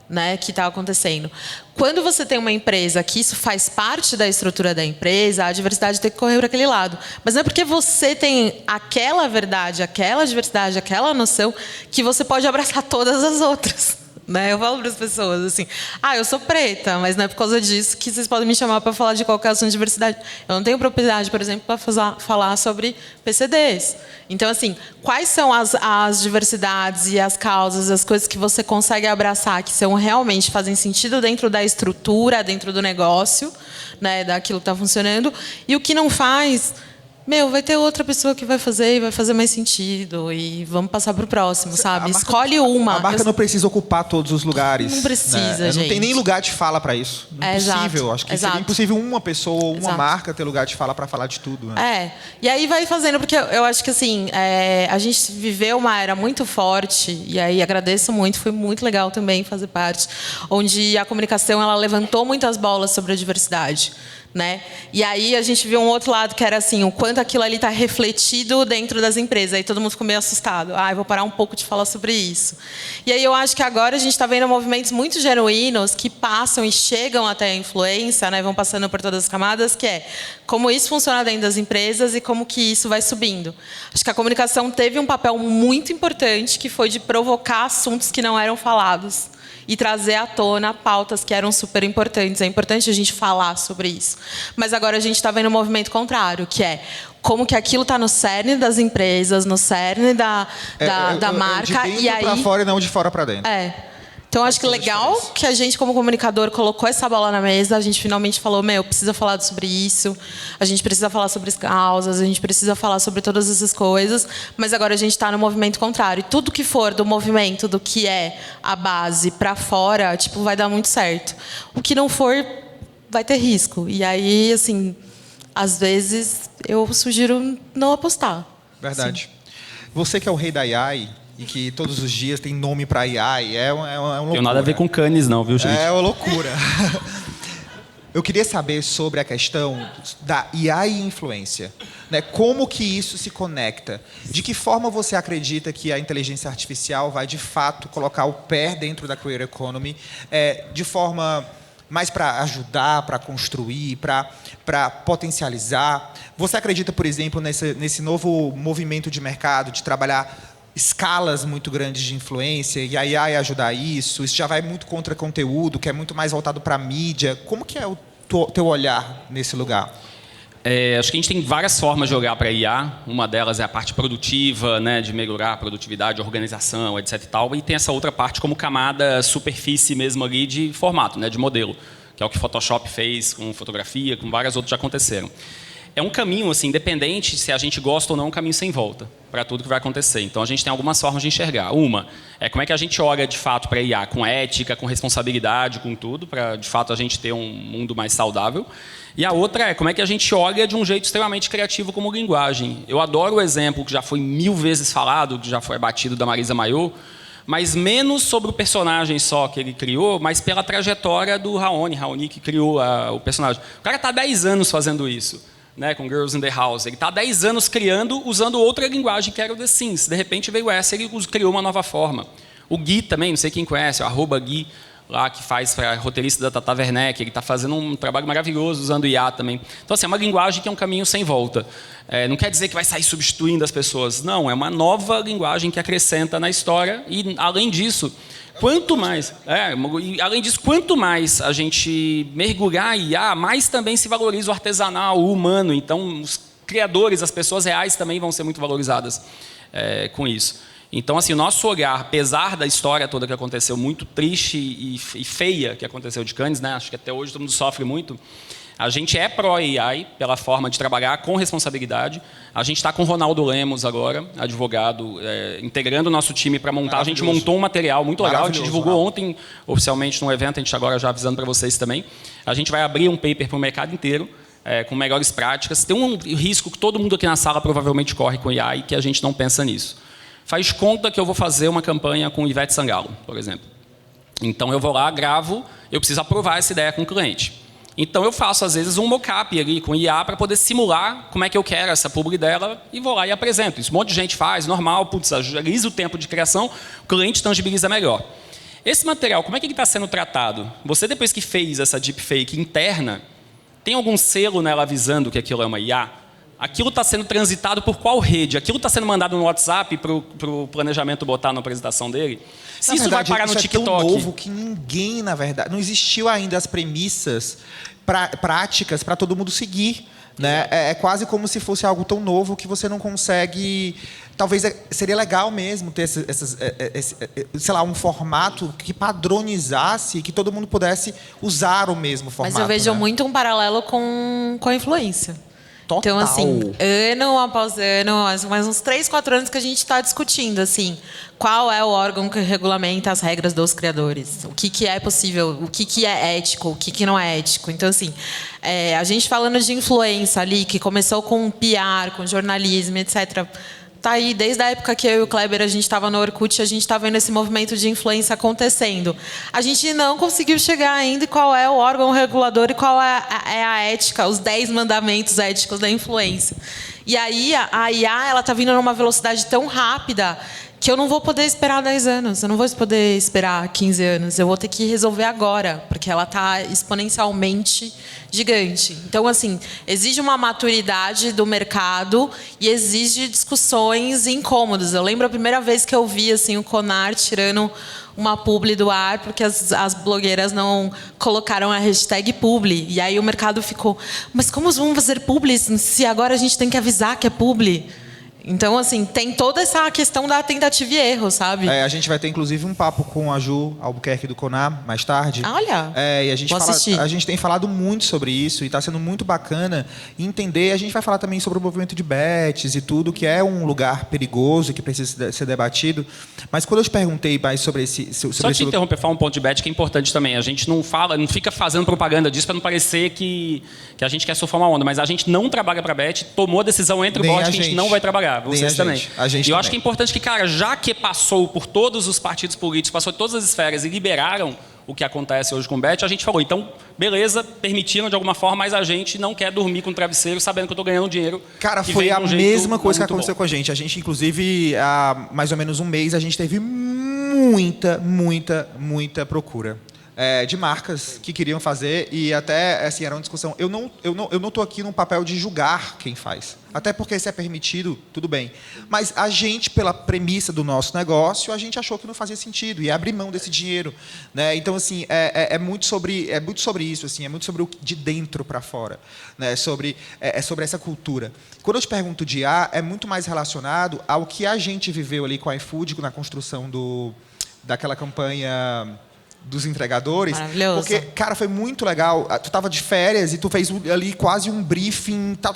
né, que está acontecendo. Quando você tem uma empresa que isso faz parte da estrutura da empresa, a diversidade tem que correr para aquele lado. Mas não é porque você tem aquela verdade, aquela diversidade, aquela noção, que você pode abraçar todas as outras. Né? Eu falo para as pessoas assim, eu sou preta, mas não é por causa disso que vocês podem me chamar para falar de qualquer assunto de diversidade. Eu não tenho propriedade, por exemplo, para falar sobre PCDs. Então, assim, quais são as diversidades e as causas, as coisas que você consegue abraçar, que são realmente fazem sentido dentro da estrutura, dentro do negócio, né, daquilo que está funcionando, e o que não faz... vai ter outra pessoa que vai fazer e vai fazer mais sentido. E vamos passar para o próximo, sabe? Escolhe uma. A marca não precisa ocupar todos os lugares. Não precisa, né? gente. Não tem nem lugar de fala para isso. Impossível. Acho que seria impossível uma pessoa ou uma marca ter lugar de fala para falar de tudo. Né? E aí vai fazendo, porque eu acho que assim, a gente viveu uma era muito forte, e aí agradeço muito, foi muito legal também fazer parte, onde a comunicação ela levantou muitas bolas sobre a diversidade. Né? E aí a gente viu um outro lado que era assim, o quanto aquilo ali está refletido dentro das empresas. Aí todo mundo ficou meio assustado. Eu vou parar um pouco de falar sobre isso. E aí eu acho que agora a gente está vendo movimentos muito genuínos que passam e chegam até a influência, né? Vão passando por todas as camadas, que é como isso funciona dentro das empresas e como que isso vai subindo. Acho que a comunicação teve um papel muito importante, que foi de provocar assuntos que não eram falados e trazer à tona pautas que eram super importantes. É importante a gente falar sobre isso. Mas agora a gente está vendo um movimento contrário, que é como que aquilo está no cerne das empresas, no cerne da marca. De dentro para fora e não de fora para dentro. Então, acho que legal que a gente, como comunicador, colocou essa bola na mesa. A gente finalmente falou, precisa falar sobre isso. A gente precisa falar sobre as causas. A gente precisa falar sobre todas essas coisas. Mas agora a gente está no movimento contrário. E tudo que for do movimento, do que é a base para fora, vai dar muito certo. O que não for, vai ter risco. E aí, assim, às vezes, eu sugiro não apostar. Verdade. Sim. Você que é o rei da AI... e que todos os dias tem nome para AI, é uma loucura. Tem nada a ver com Cannes, não, viu, gente? É uma loucura. Eu queria saber sobre a questão da AI e influência. Né? Como que isso se conecta? De que forma você acredita que a inteligência artificial vai, de fato, colocar o pé dentro da Creator Economy de forma mais para ajudar, para construir, para potencializar? Você acredita, por exemplo, nesse novo movimento de mercado de trabalhar escalas muito grandes de influência e a IA ajudar isso? Isso já vai muito contra conteúdo, que é muito mais voltado para a mídia. Como que é o teu olhar nesse lugar? Acho que a gente tem várias formas de olhar para a IA. Uma delas é a parte produtiva, né, de melhorar a produtividade, organização, etc. e tal. E tem essa outra parte como camada, superfície mesmo ali de formato, né, de modelo, que é o que o Photoshop fez com fotografia, com várias outras já aconteceram. É um caminho, assim, independente se a gente gosta ou não, é um caminho sem volta para tudo que vai acontecer. Então, a gente tem algumas formas de enxergar. Uma é como é que a gente olha, de fato, para a IA com ética, com responsabilidade, com tudo, para, de fato, a gente ter um mundo mais saudável. E a outra é como é que a gente olha de um jeito extremamente criativo como linguagem. Eu adoro o exemplo que já foi 1000 vezes falado, que já foi batido, da Marisa Mayer, mas menos sobre o personagem só que ele criou, mas pela trajetória do Raoni que criou o personagem. O cara está há 10 anos fazendo isso. Né, com Girls in the House. Ele está há 10 anos criando, usando outra linguagem, que era o The Sims. De repente veio essa e ele criou uma nova forma. O Gui também, não sei quem conhece, o @Gui, lá que faz para roteirista da Tata Werneck, ele está fazendo um trabalho maravilhoso usando IA também. Então, assim, é uma linguagem que é um caminho sem volta. Não quer dizer que vai sair substituindo as pessoas. Não, é uma nova linguagem que acrescenta na história e, além disso, quanto mais a gente mergulhar em IA, mais também se valoriza o artesanal, o humano. Então, os criadores, as pessoas reais também vão ser muito valorizadas com isso. Então, assim, o nosso olhar, apesar da história toda que aconteceu, muito triste e feia que aconteceu de Cannes, né? Acho que até hoje todo mundo sofre muito. A gente é pró-AI pela forma de trabalhar com responsabilidade. A gente está com o Ronaldo Lemos agora, advogado, integrando o nosso time para montar. A gente montou um material muito legal, a gente divulgou ontem oficialmente no evento, a gente agora já avisando para vocês também. A gente vai abrir um paper para o mercado inteiro, com melhores práticas. Tem um risco que todo mundo aqui na sala provavelmente corre com AI, que a gente não pensa nisso. Faz conta que eu vou fazer uma campanha com Ivete Sangalo, por exemplo. Então eu vou lá, gravo, eu preciso aprovar essa ideia com o cliente. Então eu faço, às vezes, um mock-up ali com IA para poder simular como é que eu quero essa publi dela e vou lá e apresento. Isso um monte de gente faz, normal, putz, agiliza o tempo de criação, o cliente tangibiliza melhor. Esse material, como é que ele está sendo tratado? Você, depois que fez essa deepfake interna, tem algum selo nela avisando que aquilo é uma IA? Aquilo está sendo transitado por qual rede? Aquilo está sendo mandado no WhatsApp para o planejamento botar na apresentação dele? Se isso vai parar no TikTok... É tão novo que ninguém, na verdade... Não existiu ainda as premissas práticas para todo mundo seguir. Né? É quase como se fosse algo tão novo que você não consegue... Talvez seria legal mesmo ter sei lá, um formato que padronizasse, que todo mundo pudesse usar o mesmo formato. Mas eu vejo né? muito um paralelo com a influência. Total. Então, assim, ano após ano, mais uns 3, 4 anos que a gente está discutindo, assim, qual é o órgão que regulamenta as regras dos criadores, o que é possível, o que é ético, o que não é ético. Então, assim, a gente falando de influência ali, que começou com PR, com jornalismo, etc., tá aí, desde a época que eu e o Kleber, a gente estava no Orkut, a gente está vendo esse movimento de influência acontecendo. A gente não conseguiu chegar ainda em qual é o órgão regulador e qual é a ética, os 10 mandamentos éticos da influência. E aí, a IA, ela está vindo numa velocidade tão rápida que eu não vou poder esperar 10 anos, eu não vou poder esperar 15 anos, eu vou ter que resolver agora, porque ela está exponencialmente gigante. Então, assim, exige uma maturidade do mercado e exige discussões incômodas. Eu lembro a primeira vez que eu vi assim, o Conar tirando uma publi do ar porque as blogueiras não colocaram a hashtag publi. E aí o mercado ficou, mas como vamos fazer publi se agora a gente tem que avisar que é publi? Então, assim, tem toda essa questão da tentativa e erro, sabe? A gente vai ter, inclusive, um papo com a Ju Albuquerque do Conar, mais tarde. Olha, e a gente tem falado muito sobre isso e está sendo muito bacana entender. A gente vai falar também sobre o movimento de bets e tudo, que é um lugar perigoso que precisa ser debatido. Mas quando eu te perguntei mais sobre esse... Só te interromper, falar um ponto de bet que é importante também. A gente não fica fazendo propaganda disso para não parecer que a gente quer surfar uma onda, mas a gente não trabalha para bet, tomou a decisão entre o board que a gente não vai trabalhar. Vocês também. E eu acho que é importante que, cara, já que passou por todos os partidos políticos, passou por todas as esferas e liberaram o que acontece hoje com o Bet, a gente falou, então, beleza, permitiram de alguma forma, mas a gente não quer dormir com o travesseiro sabendo que eu estou ganhando dinheiro. Cara, foi a mesma coisa que aconteceu com a gente. A gente, inclusive, há mais ou menos um mês, a gente teve muita procura. de marcas que queriam fazer e até assim era uma discussão. Eu não tô aqui num papel de julgar quem faz, até porque se é permitido, tudo bem. Mas a gente, pela premissa do nosso negócio, a gente achou que não fazia sentido e abrir mão desse dinheiro, né? Então assim é muito sobre isso, assim, é muito sobre o de dentro para fora, né? Sobre essa cultura. Quando eu te pergunto de IA, é muito mais relacionado ao que a gente viveu ali com a iFood na construção daquela campanha dos entregadores. Maravilhoso. Porque, cara, foi muito legal. Tu estava de férias e tu fez ali quase um briefing, tal.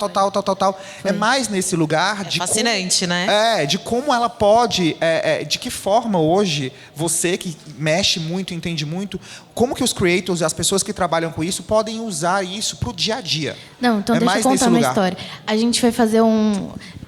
É mais nesse lugar de fascinante, como, né? de como ela pode, de que forma hoje, você que mexe muito, entende muito, como que os creators, as pessoas que trabalham com isso, podem usar isso para o dia a dia. Não, então deixa eu mais contar nesse uma lugar. história. A gente foi fazer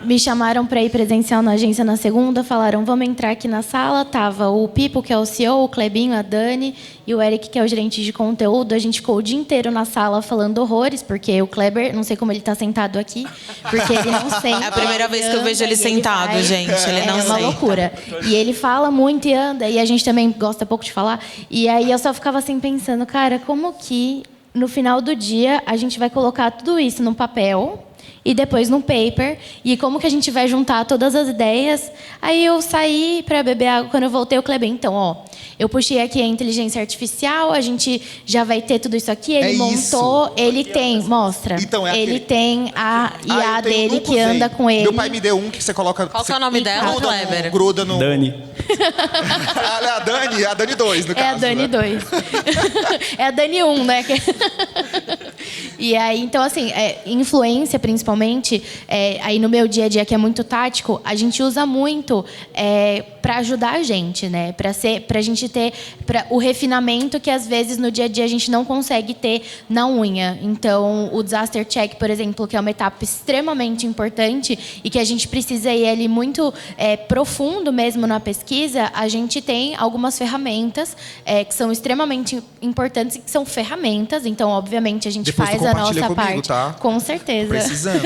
me chamaram para ir presencial na agência na segunda, falaram, vamos entrar aqui na sala, tava o Pipo, que é o CEO, o Clebinho, a Dani e o Eric, que é o gerente de conteúdo. A gente ficou o dia inteiro na sala falando horrores, porque o Kleber, não sei como ele está sentado aqui, porque ele não senta. É a primeira vez que eu vejo ele sentado, gente. Ele não é uma senta. loucura. E ele fala muito e anda, e a gente também gosta pouco de falar. E aí eu só ficava assim pensando, cara, como que no final do dia a gente vai colocar tudo isso no papel e depois no paper, e como que a gente vai juntar todas as ideias? Aí eu saí para beber água, quando eu voltei o Kleber, então, eu puxei aqui a inteligência artificial, a gente já vai ter tudo isso aqui, ele montou, isso. ele tem, mostra, Então, ele tem a IA eu tenho, dele nunca que usei. anda com ele. Meu pai me deu um que você coloca... Qual que é o nome dela, Kleber? Gruda no... Dani. a Dani 2, no caso. É a Dani né? 2. É a Dani 1, né? E aí, então, assim, influência, principalmente, aí no meu dia a dia, que é muito tático, a gente usa muito para ajudar a gente, né? Para a gente ter o refinamento que, às vezes, no dia a dia, a gente não consegue ter na unha. Então, o disaster check, por exemplo, que é uma etapa extremamente importante e que a gente precisa ir ali muito profundo mesmo na pesquisa, a gente tem algumas ferramentas que são extremamente importantes e que são ferramentas. Então, obviamente, a gente Depois tu faz a compartilha nossa comigo, parte. tá? Com certeza. Precisando.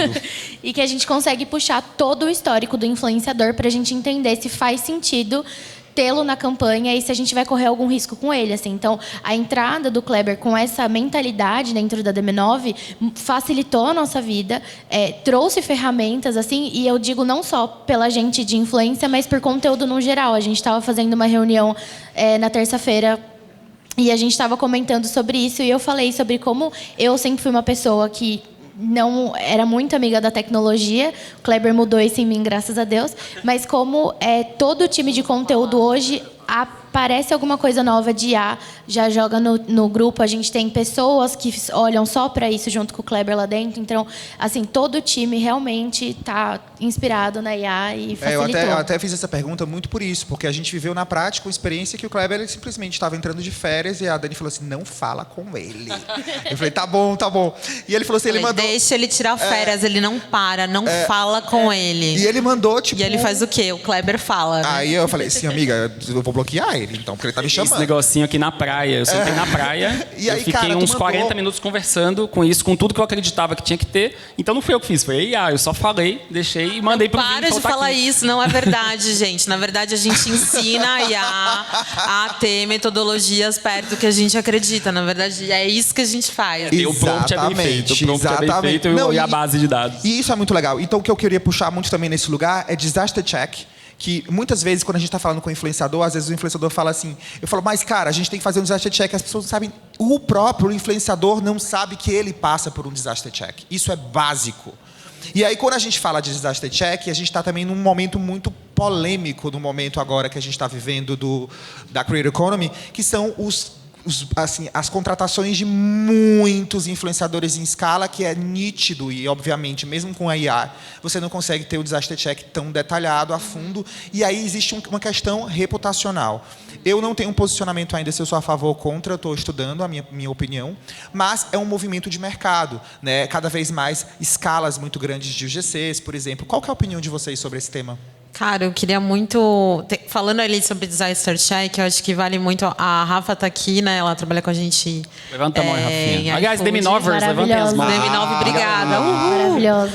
E que a gente consegue puxar todo o histórico do influenciador para a gente entender se faz sentido tê-lo na campanha e se a gente vai correr algum risco com ele, assim. Então, a entrada do Kleber com essa mentalidade dentro da DM9 facilitou a nossa vida, trouxe ferramentas, assim, e eu digo não só pela gente de influência, mas por conteúdo no geral. A gente estava fazendo uma reunião na terça-feira e a gente estava comentando sobre isso e eu falei sobre como eu sempre fui uma pessoa que não era muito amiga da tecnologia. O Kleber mudou isso em mim, graças a Deus. Mas como todo o time de conteúdo hoje aparece alguma coisa nova de IA, já joga no grupo. A gente tem pessoas que olham só para isso junto com o Kleber lá dentro. Então, assim, todo o time realmente está inspirado na IA e facilitou. Eu até fiz essa pergunta muito por isso, porque a gente viveu na prática uma experiência que o Kleber ele simplesmente estava entrando de férias e a Dani falou assim, não fala com ele. Eu falei, tá bom. E ele falou assim, ele mandou... Deixa ele tirar férias, ele não para, não fala com ele. E ele mandou, tipo... E ele faz o quê? O Kleber fala, né? Aí eu falei assim, amiga, eu vou bloquear ele, então, porque ele tá me chamando. Esse negocinho aqui na praia. Eu sentei na praia, E aí, eu fiquei cara, tu uns mandou- 40 minutos conversando com isso, com tudo que eu acreditava que tinha que ter. Então não fui eu que fiz, foi a IA. Eu só falei, deixei e mandei pro Para Vini, de então tá falar aqui. isso, não é verdade, gente. Na verdade, a gente ensina a IA a ter metodologias perto do que a gente acredita. Na verdade, é isso que a gente faz. E o prompt é bem feito. O prompt é bem feito Não, e a base de dados. E isso é muito legal. Então, o que eu queria puxar muito também nesse lugar é disaster check, que muitas vezes, quando a gente está falando com o influenciador, às vezes o influenciador fala assim, eu falo, mas cara, a gente tem que fazer um disaster check, as pessoas não sabem, o próprio influenciador não sabe que ele passa por um disaster check. Isso é básico. E aí, quando a gente fala de disaster check, a gente está também num momento muito polêmico, no momento agora que a gente está vivendo da Creator Economy, que são as contratações de muitos influenciadores em escala, que é nítido e, obviamente, mesmo com a IA, você não consegue ter o disaster check tão detalhado, a fundo, e aí existe uma questão reputacional. Eu não tenho um posicionamento ainda se eu sou a favor ou contra, eu estou estudando a minha opinião, mas é um movimento de mercado, né? Cada vez mais escalas muito grandes de UGCs, por exemplo. Qual que é a opinião de vocês sobre esse tema? Cara, eu queria muito... Falando ali sobre Disaster Check, eu acho que vale muito... A Rafa tá aqui, né? Ela trabalha com a gente... Levanta a mão, Rafinha. em Aliás, iFood. Demi-Novers, levantem as mãos. Demi-Nove, obrigada. Maravilhoso.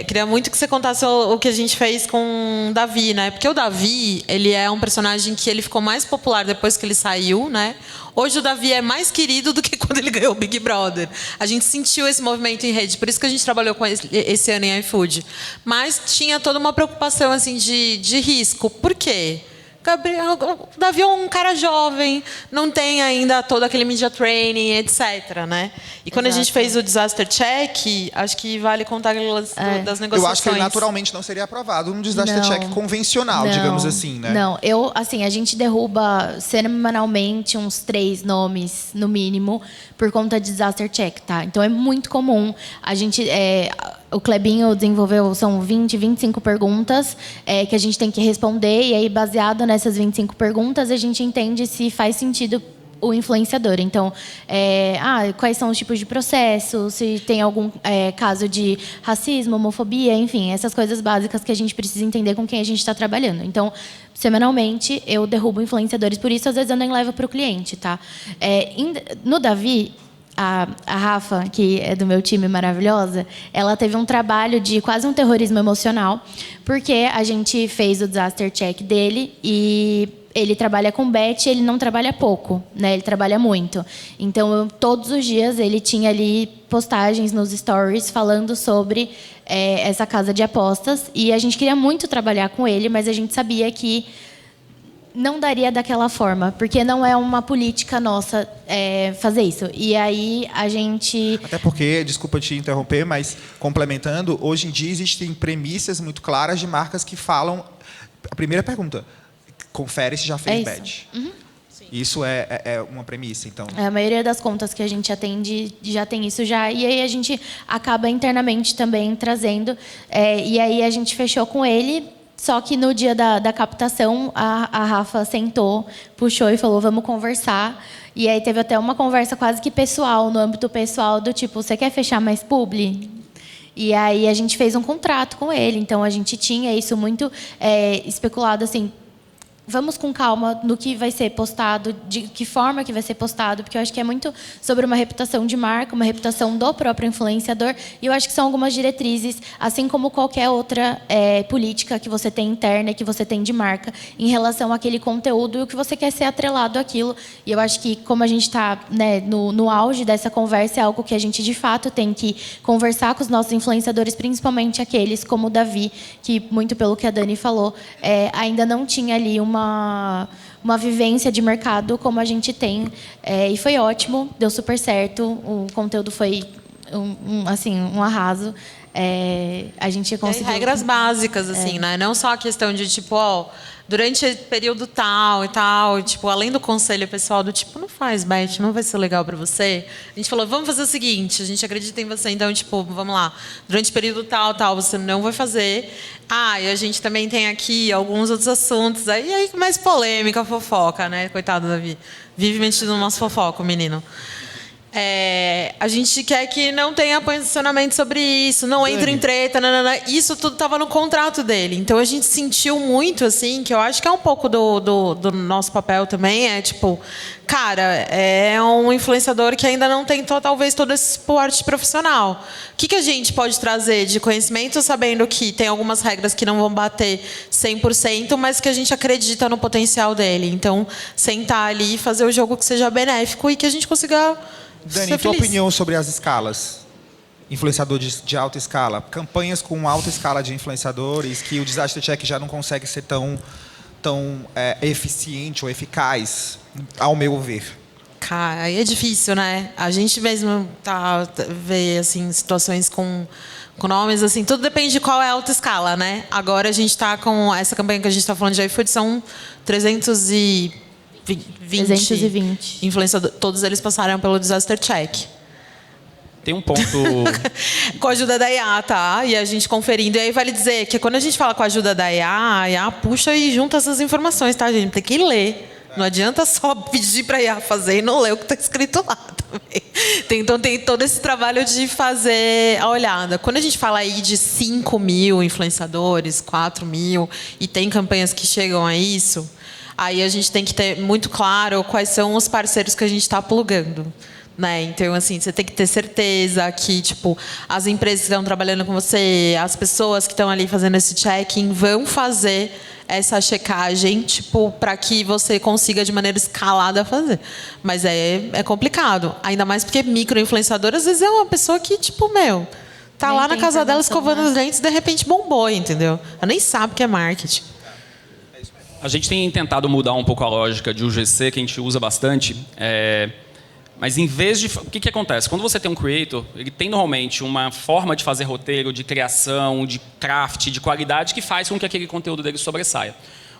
Queria muito que você contasse o que a gente fez com o Davi, né? Porque o Davi, ele é um personagem que ele ficou mais popular depois que ele saiu, né? Hoje o Davi é mais querido do que quando ele ganhou o Big Brother. A gente sentiu esse movimento em rede, por isso que a gente trabalhou com esse ano em iFood. Mas tinha toda uma preocupação assim, de risco. Por quê? O Davi é um cara jovem, não tem ainda todo aquele media training, etc. Né? E quando a gente fez o Disaster Check, acho que vale contar das negociações. Eu acho que ele naturalmente não seria aprovado num Disaster Check convencional, digamos assim, né? Não, a gente derruba semanalmente uns 3 nomes, no mínimo, por conta de Disaster Check, tá? Então é muito comum. O Clebinho desenvolveu, são 20, 25 perguntas que a gente tem que responder, e aí, baseado nessas 25 perguntas, a gente entende se faz sentido o influenciador. Então, quais são os tipos de processos, se tem algum caso de racismo, homofobia, enfim, essas coisas básicas que a gente precisa entender com quem a gente está trabalhando. Então, semanalmente, eu derrubo influenciadores, por isso, às vezes, eu nem levo para o cliente, tá? No Davi, a Rafa, que é do meu time maravilhosa, ela teve um trabalho de quase um terrorismo emocional, porque a gente fez o Disaster Check dele e ele trabalha com bet, ele não trabalha pouco, né? Ele trabalha muito. Então, todos os dias ele tinha ali postagens nos stories falando sobre essa casa de apostas, e a gente queria muito trabalhar com ele, mas a gente sabia que não daria daquela forma, porque não é uma política nossa fazer isso. E aí a gente... Até porque, desculpa te interromper, mas complementando, hoje em dia existem premissas muito claras de marcas que falam... A primeira pergunta, confere se já fez bet. Uhum. Isso é uma premissa, então... A maioria das contas que a gente atende já tem isso já, e aí a gente acaba internamente também trazendo. E aí a gente fechou com ele. Só que no dia da captação, a Rafa sentou, puxou e falou, vamos conversar. E aí teve até uma conversa quase que pessoal, no âmbito pessoal, do tipo, você quer fechar mais publi? E aí a gente fez um contrato com ele. Então, a gente tinha isso muito especulado, assim, vamos com calma no que vai ser postado, de que forma que vai ser postado, porque eu acho que é muito sobre uma reputação de marca, uma reputação do próprio influenciador, e eu acho que são algumas diretrizes, assim como qualquer outra política que você tem interna e que você tem de marca, em relação àquele conteúdo e o que você quer ser atrelado àquilo. E eu acho que, como a gente está, né, no auge dessa conversa, é algo que a gente, de fato, tem que conversar com os nossos influenciadores, principalmente aqueles como o Davi, que, muito pelo que a Dani falou, ainda não tinha ali uma vivência de mercado como a gente tem. E foi ótimo, deu super certo. O conteúdo foi um arraso. A gente conseguiu... Tem regras básicas, assim, né? Não só a questão de, tipo, durante período tal e tal, tipo, além do conselho pessoal do tipo, não faz, bet, não vai ser legal para você. A gente falou, vamos fazer o seguinte, a gente acredita em você, então, tipo, vamos lá. Durante período tal, você não vai fazer. E a gente também tem aqui alguns outros assuntos. Aí mais polêmica, fofoca, né? Coitado do Davi. Vive metido no nosso fofoco, menino. A gente quer que não tenha posicionamento sobre isso, não entre em treta, nanana. Isso tudo estava no contrato dele. Então a gente sentiu muito, assim, que eu acho que é um pouco do nosso papel também, tipo, cara, é um influenciador que ainda não tem talvez todo esse suporte profissional. O que a gente pode trazer de conhecimento, sabendo que tem algumas regras que não vão bater 100%, mas que a gente acredita no potencial dele. Então, sentar ali e fazer o jogo que seja benéfico e que a gente consiga... Dani, tua opinião sobre as escalas? Influenciador de alta escala. Campanhas com alta escala de influenciadores que o Disaster Check já não consegue ser tão eficiente ou eficaz, ao meu ver. Cara, aí é difícil, né? A gente mesmo vê assim, situações com nomes, assim, tudo depende de qual é a alta escala, né? Agora a gente está com essa campanha que a gente está falando de iFood, são 320 influenciadores. Todos eles passaram pelo Disaster Check. Tem um ponto... Com a ajuda da IA, tá? E a gente conferindo. E aí vale dizer que quando a gente fala com a ajuda da IA, a IA puxa e junta essas informações, tá, gente? Tem que ler. Não adianta só pedir para a IA fazer e não ler o que está escrito lá também. Então tem todo esse trabalho de fazer a olhada. Quando a gente fala aí de 5 mil influenciadores, 4 mil, e tem campanhas que chegam a isso, aí a gente tem que ter muito claro quais são os parceiros que a gente está plugando. Né? Então, assim, você tem que ter certeza que, tipo, as empresas que estão trabalhando com você, as pessoas que estão ali fazendo esse check-in vão fazer essa checagem, tipo, para que você consiga de maneira escalada fazer. Mas é complicado. Ainda mais porque micro-influenciador, às vezes, é uma pessoa que, tipo, tá Nem lá na tem casa dela informação, escovando né? os dentes e de repente bombou, entendeu? Ela nem sabe o que é marketing. A gente tem tentado mudar um pouco a lógica de UGC, que a gente usa bastante. Mas em vez de... O que acontece? Quando você tem um creator, ele tem normalmente uma forma de fazer roteiro, de criação, de craft, de qualidade, que faz com que aquele conteúdo dele sobressaia.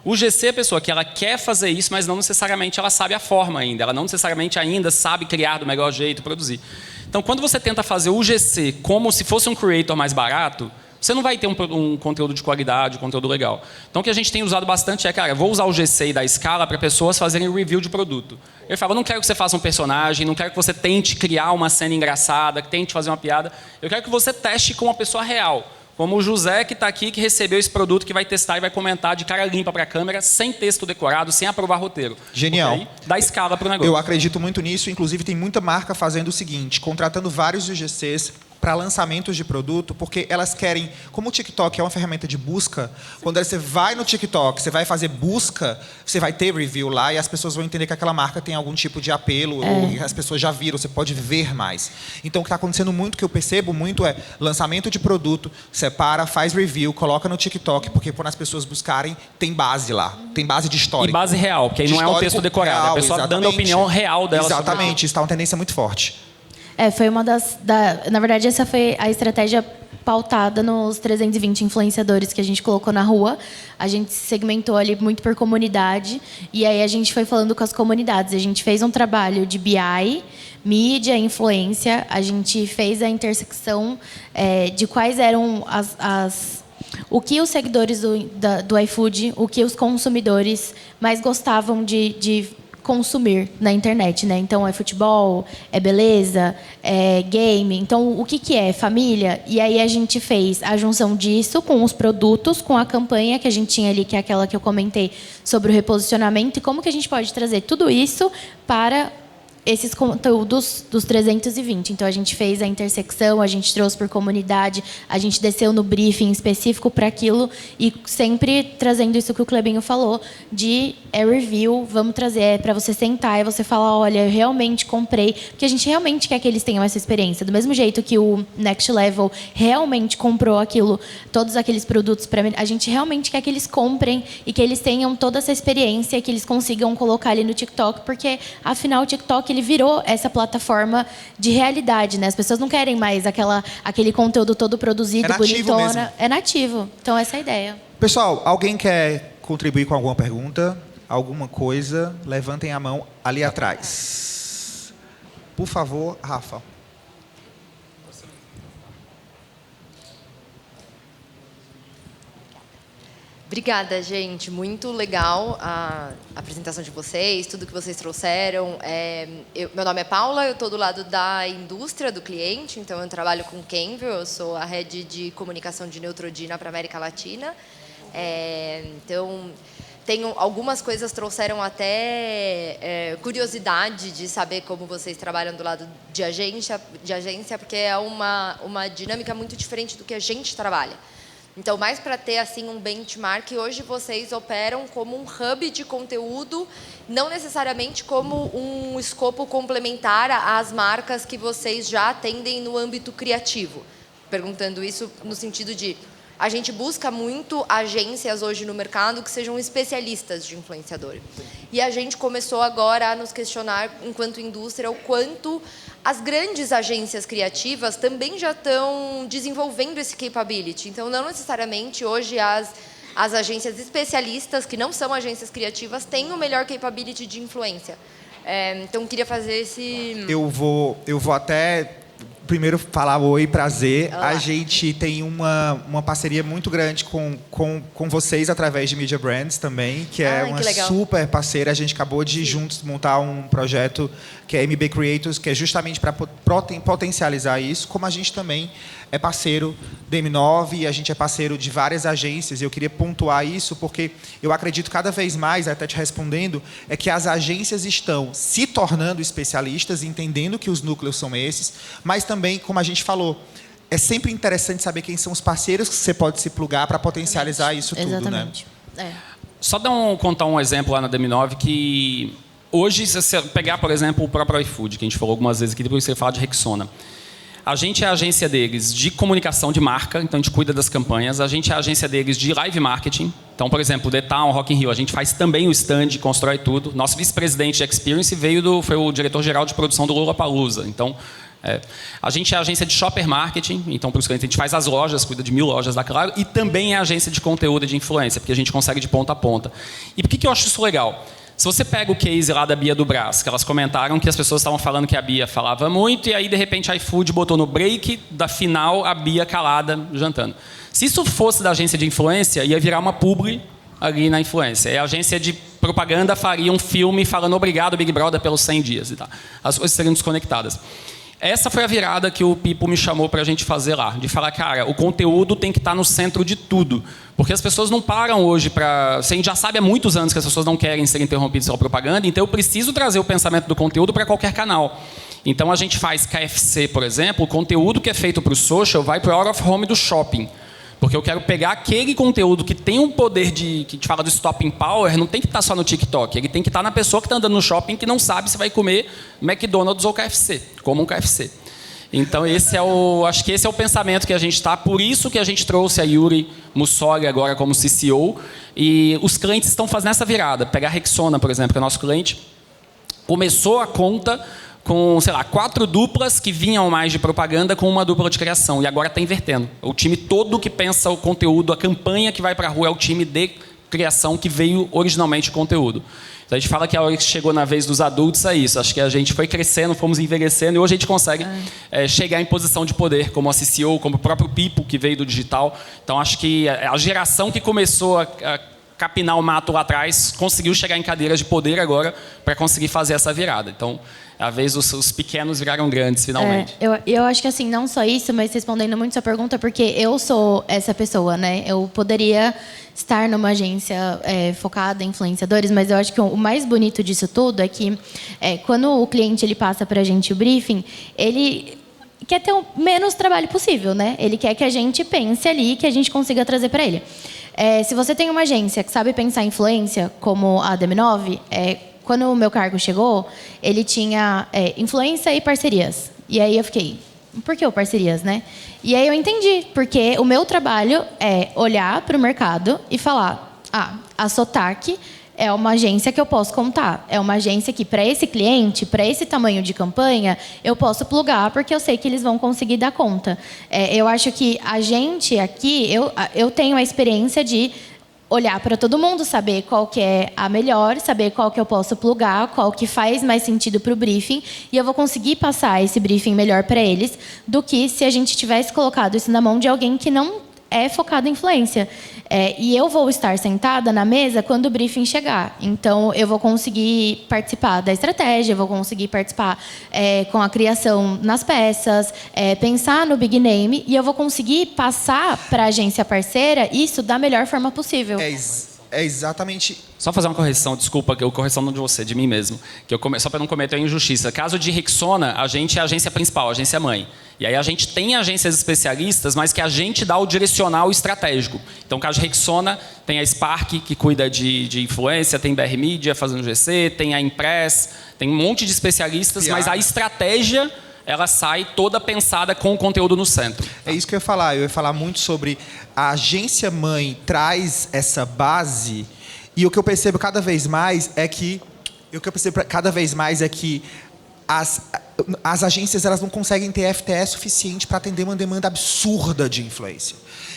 O GC é a pessoa que ela quer fazer isso, mas não necessariamente ela sabe a forma ainda. Ela não necessariamente ainda sabe criar do melhor jeito, produzir. Então, quando você tenta fazer o GC como se fosse um creator mais barato, você não vai ter um conteúdo de qualidade, um conteúdo legal. Então, o que a gente tem usado bastante é, cara, vou usar o GC e da escala para pessoas fazerem review de produto. Ele fala, não quero que você faça um personagem, não quero que você tente criar uma cena engraçada, que tente fazer uma piada. Eu quero que você teste com uma pessoa real. Como o José, que está aqui, que recebeu esse produto, que vai testar e vai comentar de cara limpa para a câmera, sem texto decorado, sem aprovar roteiro. Genial. Okay? Dá escala para o negócio. Eu acredito muito nisso. Inclusive, tem muita marca fazendo o seguinte, contratando vários UGCs para lançamentos de produto, porque elas querem... Como o TikTok é uma ferramenta de busca, quando você vai no TikTok, você vai fazer busca, você vai ter review lá e as pessoas vão entender que aquela marca tem algum tipo de apelo, ou as pessoas já viram, você pode ver mais. Então, o que está acontecendo muito, que eu percebo muito, é lançamento de produto, separa, faz review, coloca no TikTok, porque quando as pessoas buscarem, tem base lá, tem base de história. E base real, porque aí não é um texto decorado, é a pessoa dando a opinião real dela. Exatamente, isso está uma tendência muito forte. Foi uma na verdade, essa foi a estratégia pautada nos 320 influenciadores que a gente colocou na rua. A gente segmentou ali muito por comunidade e aí a gente foi falando com as comunidades. A gente fez um trabalho de BI, mídia, influência. A gente fez a intersecção de quais eram o que os seguidores do iFood, o que os consumidores mais gostavam de consumir na internet, né? Então, é futebol, é beleza, é game. Então, o que é? Família. E aí, a gente fez a junção disso com os produtos, com a campanha que a gente tinha ali, que é aquela que eu comentei sobre o reposicionamento, e como que a gente pode trazer tudo isso para esses conteúdos dos 320. Então, a gente fez a intersecção, a gente trouxe por comunidade, a gente desceu no briefing específico para aquilo e sempre trazendo isso que o Clebinho falou, de review, vamos trazer para você sentar e você falar, olha, eu realmente comprei, porque a gente realmente quer que eles tenham essa experiência. Do mesmo jeito que o Next Level realmente comprou aquilo, todos aqueles produtos para mim, a gente realmente quer que eles comprem e que eles tenham toda essa experiência, que eles consigam colocar ali no TikTok, porque, afinal, o TikTok ele virou essa plataforma de realidade, né? As pessoas não querem mais aquele conteúdo todo produzido, bonitona. Mesmo. É nativo. Então, essa é a ideia. Pessoal, alguém quer contribuir com alguma pergunta? Alguma coisa? Levantem a mão ali atrás. Por favor, Rafa. Obrigada, gente. Muito legal a apresentação de vocês, tudo que vocês trouxeram. Meu nome é Paula, eu estou do lado da indústria do cliente, então eu trabalho com Kenvil, eu sou a head de comunicação de Neutrogena para a América Latina. Então, tenho algumas coisas, trouxeram até curiosidade de saber como vocês trabalham do lado de agência, porque é uma dinâmica muito diferente do que a gente trabalha. Então, mais para ter assim um benchmark, hoje vocês operam como um hub de conteúdo, não necessariamente como um escopo complementar às marcas que vocês já atendem no âmbito criativo. Perguntando isso no sentido de a gente busca muito agências hoje no mercado que sejam especialistas de influenciador. E a gente começou agora a nos questionar, enquanto indústria, o quanto as grandes agências criativas também já estão desenvolvendo esse capability. Então, não necessariamente hoje as agências especialistas, que não são agências criativas, têm o melhor capability de influência. Então, queria fazer esse... Eu vou até primeiro falar oi, prazer. Olá. A gente tem uma parceria muito grande com vocês através de Media Brands também, que é uma super parceira. A gente acabou de juntos montar um projeto que é MB Creators, que é justamente para potencializar isso, como a gente também é parceiro da M9 e a gente é parceiro de várias agências. E eu queria pontuar isso porque eu acredito cada vez mais, até te respondendo, é que as agências estão se tornando especialistas, entendendo que os núcleos são esses, mas também, como a gente falou, é sempre interessante saber quem são os parceiros que você pode se plugar para potencializar isso tudo. Exatamente. Né? Só contar um exemplo lá na DM9 que hoje, se você pegar, por exemplo, o próprio iFood, que a gente falou algumas vezes aqui, depois você fala de Rexona. A gente é a agência deles de comunicação de marca, então a gente cuida das campanhas. A gente é a agência deles de live marketing. Então, por exemplo, The Town, Rock in Rio, a gente faz também o stand, constrói tudo. Nosso vice-presidente de Experience foi o diretor-geral de produção do Lollapalooza. Então, a gente é a agência de shopper marketing, então por isso que a gente faz as lojas, cuida de 1000 lojas da Claro, e também é a agência de conteúdo e de influência, porque a gente consegue de ponta a ponta. E por que eu acho isso legal? Se você pega o case lá da Bia do Brás, que elas comentaram que as pessoas estavam falando que a Bia falava muito, e aí, de repente, a iFood botou no break da final a Bia calada, jantando. Se isso fosse da agência de influência, ia virar uma publi ali na influência. E a agência de propaganda faria um filme falando obrigado, Big Brother, pelos 100 dias. E tal. As coisas seriam desconectadas. Essa foi a virada que o Pipo me chamou para a gente fazer lá, de falar, cara, o conteúdo tem que estar no centro de tudo, porque as pessoas não param hoje para... A gente já sabe há muitos anos que as pessoas não querem ser interrompidas pela propaganda, então eu preciso trazer o pensamento do conteúdo para qualquer canal. Então a gente faz KFC, por exemplo, o conteúdo que é feito para o social vai para o out of home do shopping. Porque eu quero pegar aquele conteúdo que tem um poder que te fala do stopping power, não tem que estar só no TikTok, ele tem que estar na pessoa que está andando no shopping que não sabe se vai comer McDonald's ou KFC, como um KFC. Então acho que esse é o pensamento que a gente está, por isso que a gente trouxe a Yuri Mussoli agora como CCO, e os clientes estão fazendo essa virada. Pegar a Rexona, por exemplo, que é nosso cliente, começou a conta com, sei lá, 4 duplas que vinham mais de propaganda com uma dupla de criação. E agora está invertendo. O time todo que pensa o conteúdo, a campanha que vai para a rua é o time de criação que veio originalmente o conteúdo. Então a gente fala que a hora que chegou na vez dos adultos é isso. Acho que a gente foi crescendo, fomos envelhecendo e hoje a gente consegue chegar em posição de poder, como a CCO, como o próprio Pipo, que veio do digital. Então acho que a geração que começou a capinar o mato lá atrás conseguiu chegar em cadeiras de poder agora para conseguir fazer essa virada. Então, às vezes os pequenos viraram grandes, finalmente. Eu acho que assim, não só isso, mas respondendo muito sua pergunta, porque eu sou essa pessoa, né? Eu poderia estar numa agência focada em influenciadores, mas eu acho que o mais bonito disso tudo é que quando o cliente ele passa para a gente o briefing, ele quer ter o menos trabalho possível, né? Ele quer que a gente pense ali, que a gente consiga trazer para ele. Se você tem uma agência que sabe pensar em influência, como a DM9, quando o meu cargo chegou, ele tinha influência e parcerias. E aí eu fiquei, por que parcerias, né? E aí eu entendi, porque o meu trabalho é olhar para o mercado e falar, a Sotaque é uma agência que eu posso contar. É uma agência que, para esse cliente, para esse tamanho de campanha, eu posso plugar, porque eu sei que eles vão conseguir dar conta. Eu acho que a gente aqui, eu tenho a experiência de olhar para todo mundo, saber qual que é a melhor, saber qual que eu posso plugar, qual que faz mais sentido para o briefing, e eu vou conseguir passar esse briefing melhor para eles do que se a gente tivesse colocado isso na mão de alguém que não é focado em influência. E eu vou estar sentada na mesa quando o briefing chegar. Então, eu vou conseguir participar da estratégia, eu vou conseguir participar com a criação nas peças, pensar no big name, e eu vou conseguir passar para a agência parceira isso da melhor forma possível. É exatamente... Só fazer uma correção, desculpa, correção não de você, de mim mesmo. Só para não cometer a injustiça. Caso de Rexona, a gente é a agência principal, a agência mãe. E aí a gente tem agências especialistas, mas que a gente dá o direcional estratégico. Então, caso de Rexona, tem a Spark, que cuida de influência, tem BR Media fazendo GC, tem a Impress, tem um monte de especialistas, mas a estratégia ela sai toda pensada com o conteúdo no centro. É isso que eu ia falar. Eu ia falar muito sobre a agência mãe traz essa base, e o que eu percebo cada vez mais é que as agências elas não conseguem ter FTE suficiente para atender uma demanda absurda de influência.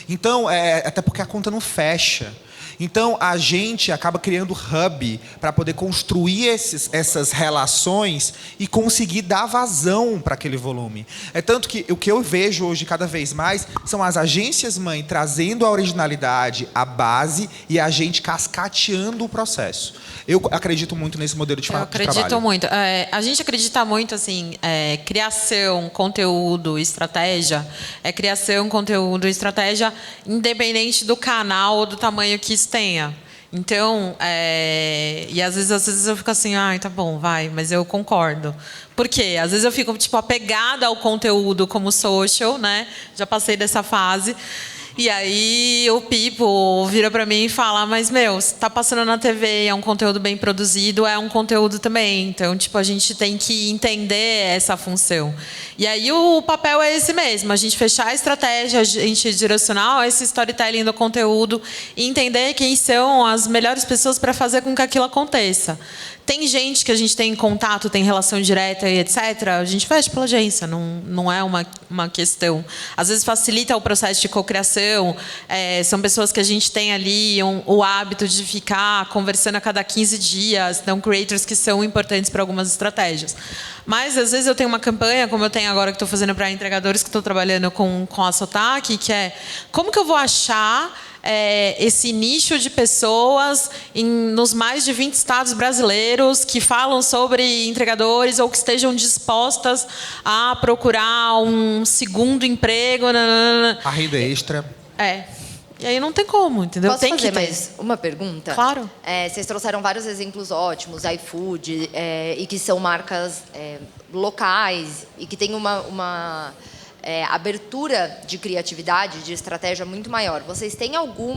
Então, até porque a conta não fecha. Então, a gente acaba criando hub para poder construir essas relações e conseguir dar vazão para aquele volume. É tanto que o que eu vejo hoje cada vez mais são as agências mãe trazendo a originalidade, a base, e a gente cascateando o processo. Eu acredito muito nesse modelo de trabalho. Eu acredito muito. A gente acredita muito, assim, criação, conteúdo, estratégia. Criação, conteúdo, estratégia, independente do canal ou do tamanho que isso tenha. Então, e às vezes eu fico assim, tá bom, vai, mas eu concordo. Por quê? Às vezes eu fico, tipo, apegada ao conteúdo como social, né? Já passei dessa fase. E aí o Pipo vira para mim e fala, mas, meu, se tá passando na TV, é um conteúdo bem produzido, é um conteúdo também. Então, tipo, a gente tem que entender essa função. E aí o papel é esse mesmo, a gente fechar a estratégia, a gente direcionar esse storytelling do conteúdo e entender quem são as melhores pessoas para fazer com que aquilo aconteça. Tem gente que a gente tem contato, tem relação direta e etc., a gente fecha pela agência, não é uma questão. Às vezes facilita o processo de cocriação, são pessoas que a gente tem ali o hábito de ficar conversando a cada 15 dias, então creators que são importantes para algumas estratégias. Mas, às vezes, eu tenho uma campanha, como eu tenho agora que estou fazendo para entregadores, que estou trabalhando com a Sotaque, que é como que eu vou achar esse nicho de pessoas nos mais de 20 estados brasileiros que falam sobre entregadores ou que estejam dispostas a procurar um segundo emprego. A renda extra. E aí não tem como, entendeu? Posso tem fazer que ter. mais uma pergunta? Claro. Vocês trouxeram vários exemplos ótimos, iFood, e que são marcas locais e que têm uma abertura de criatividade, de estratégia muito maior. Vocês têm algum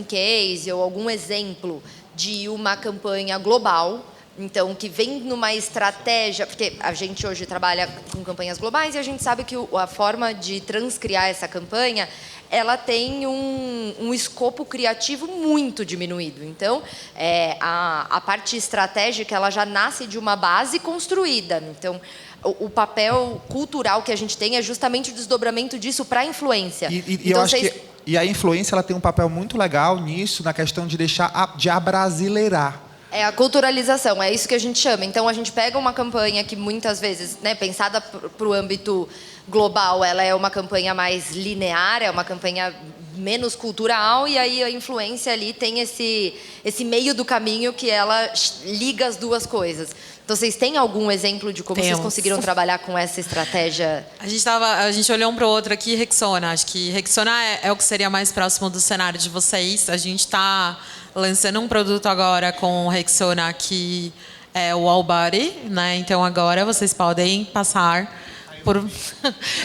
case ou algum exemplo de uma campanha global, então, que vem numa estratégia, porque a gente hoje trabalha com campanhas globais e a gente sabe que a forma de transcriar essa campanha, ela tem um escopo criativo muito diminuído. Então, a parte estratégica, ela já nasce de uma base construída. Então, o papel cultural que a gente tem é justamente o desdobramento disso para a influência. Eu acho que a influência ela tem um papel muito legal nisso, na questão de de abrasileirar. É a culturalização, é isso que a gente chama. Então, a gente pega uma campanha que muitas vezes, pensada para o âmbito global, ela é uma campanha mais linear, é uma campanha menos cultural, e aí a influência ali tem esse meio do caminho que ela liga as duas coisas. Então, vocês têm algum exemplo de como vocês conseguiram trabalhar com essa estratégia? A gente olhou um para o outro aqui, Rexona. Acho que Rexona é o que seria mais próximo do cenário de vocês. A gente está lançando um produto agora com Rexona que é o All Body, né? Então agora vocês podem passar por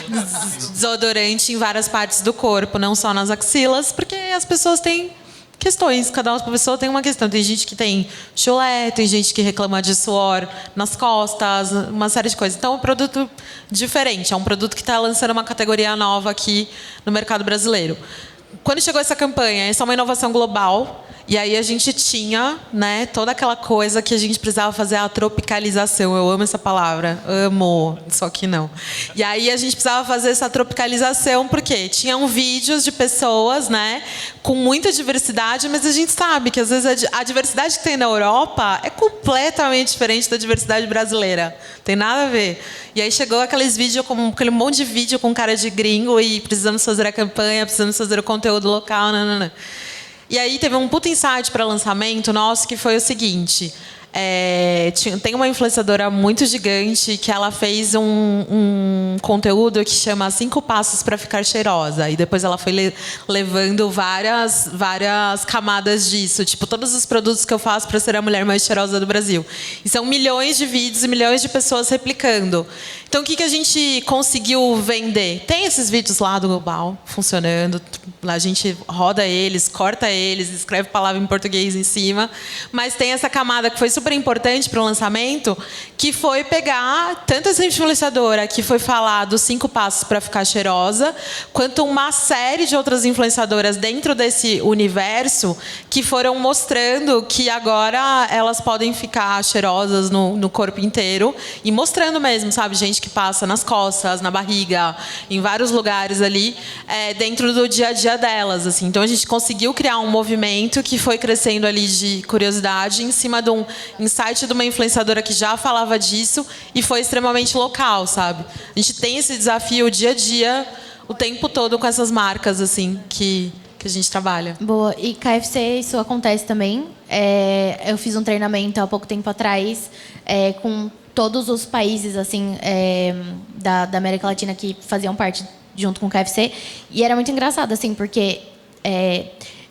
desodorante em várias partes do corpo, não só nas axilas, porque as pessoas têm questões, cada uma pessoa tem uma questão. Tem gente que tem chulé, tem gente que reclama de suor nas costas, uma série de coisas. Então é um produto diferente, é um produto que está lançando uma categoria nova aqui no mercado brasileiro. Quando chegou essa campanha, essa é uma inovação global. E aí a gente tinha, toda aquela coisa que a gente precisava fazer, a tropicalização. Eu amo essa palavra, amo, só que não. E aí a gente precisava fazer essa tropicalização porque tinham vídeos de pessoas, com muita diversidade, mas a gente sabe que às vezes a diversidade que tem na Europa é completamente diferente da diversidade brasileira. Tem nada a ver. E aí chegou aquele monte de vídeo com cara de gringo e precisamos fazer a campanha, precisamos fazer o conteúdo local, não. E aí teve um puta insight para lançamento nosso que foi o seguinte: tem uma influenciadora muito gigante que ela fez um conteúdo que chama 5 passos para ficar cheirosa. E depois ela foi levando várias camadas disso. Tipo, todos os produtos que eu faço para ser a mulher mais cheirosa do Brasil. E são milhões de vídeos e milhões de pessoas replicando. Então, o que a gente conseguiu vender? Tem esses vídeos lá do Global funcionando. A gente roda eles, corta eles, escreve palavra em português em cima. Mas tem essa camada que foi super importante para o lançamento, que foi pegar tanto essa influenciadora que foi falar dos 5 passos para ficar cheirosa, quanto uma série de outras influenciadoras dentro desse universo que foram mostrando que agora elas podem ficar cheirosas no corpo inteiro e mostrando mesmo, sabe? Gente que passa nas costas, na barriga, em vários lugares ali, dentro do dia a dia delas, assim. Então a gente conseguiu criar um movimento que foi crescendo ali de curiosidade em cima de um insight de uma influenciadora que já falava disso e foi extremamente local, sabe? A gente tem esse desafio dia a dia, o tempo todo com essas marcas, assim, que a gente trabalha. Boa. E KFC, isso acontece também. Eu fiz um treinamento há pouco tempo atrás com todos os países assim da América Latina que faziam parte junto com o KFC. E era muito engraçado, assim, porque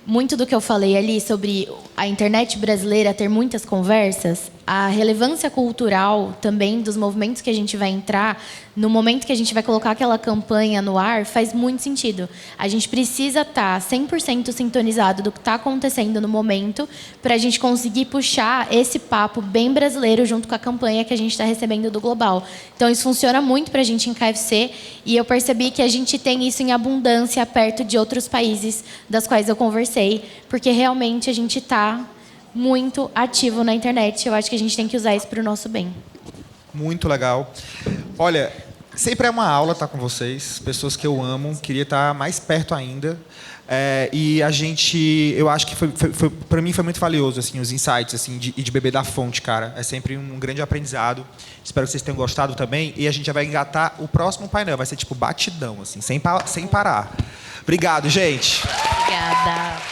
muito do que eu falei ali sobre a internet brasileira ter muitas conversas, a relevância cultural também dos movimentos que a gente vai entrar, no momento que a gente vai colocar aquela campanha no ar, faz muito sentido. A gente precisa estar 100% sintonizado do que está acontecendo no momento para a gente conseguir puxar esse papo bem brasileiro junto com a campanha que a gente está recebendo do Global. Então, isso funciona muito para a gente em KFC e eu percebi que a gente tem isso em abundância perto de outros países das quais eu conversei, porque realmente a gente está muito ativo na internet. Eu acho que a gente tem que usar isso para o nosso bem. Muito legal. Olha, sempre é uma aula estar com vocês, pessoas que eu amo, queria estar mais perto ainda. E a gente, eu acho que para mim foi muito valioso assim, os insights assim, de beber da fonte, cara. É sempre um grande aprendizado. Espero que vocês tenham gostado também. E a gente já vai engatar o próximo painel. Vai ser tipo batidão, assim, sem parar. Obrigado, gente. Obrigada.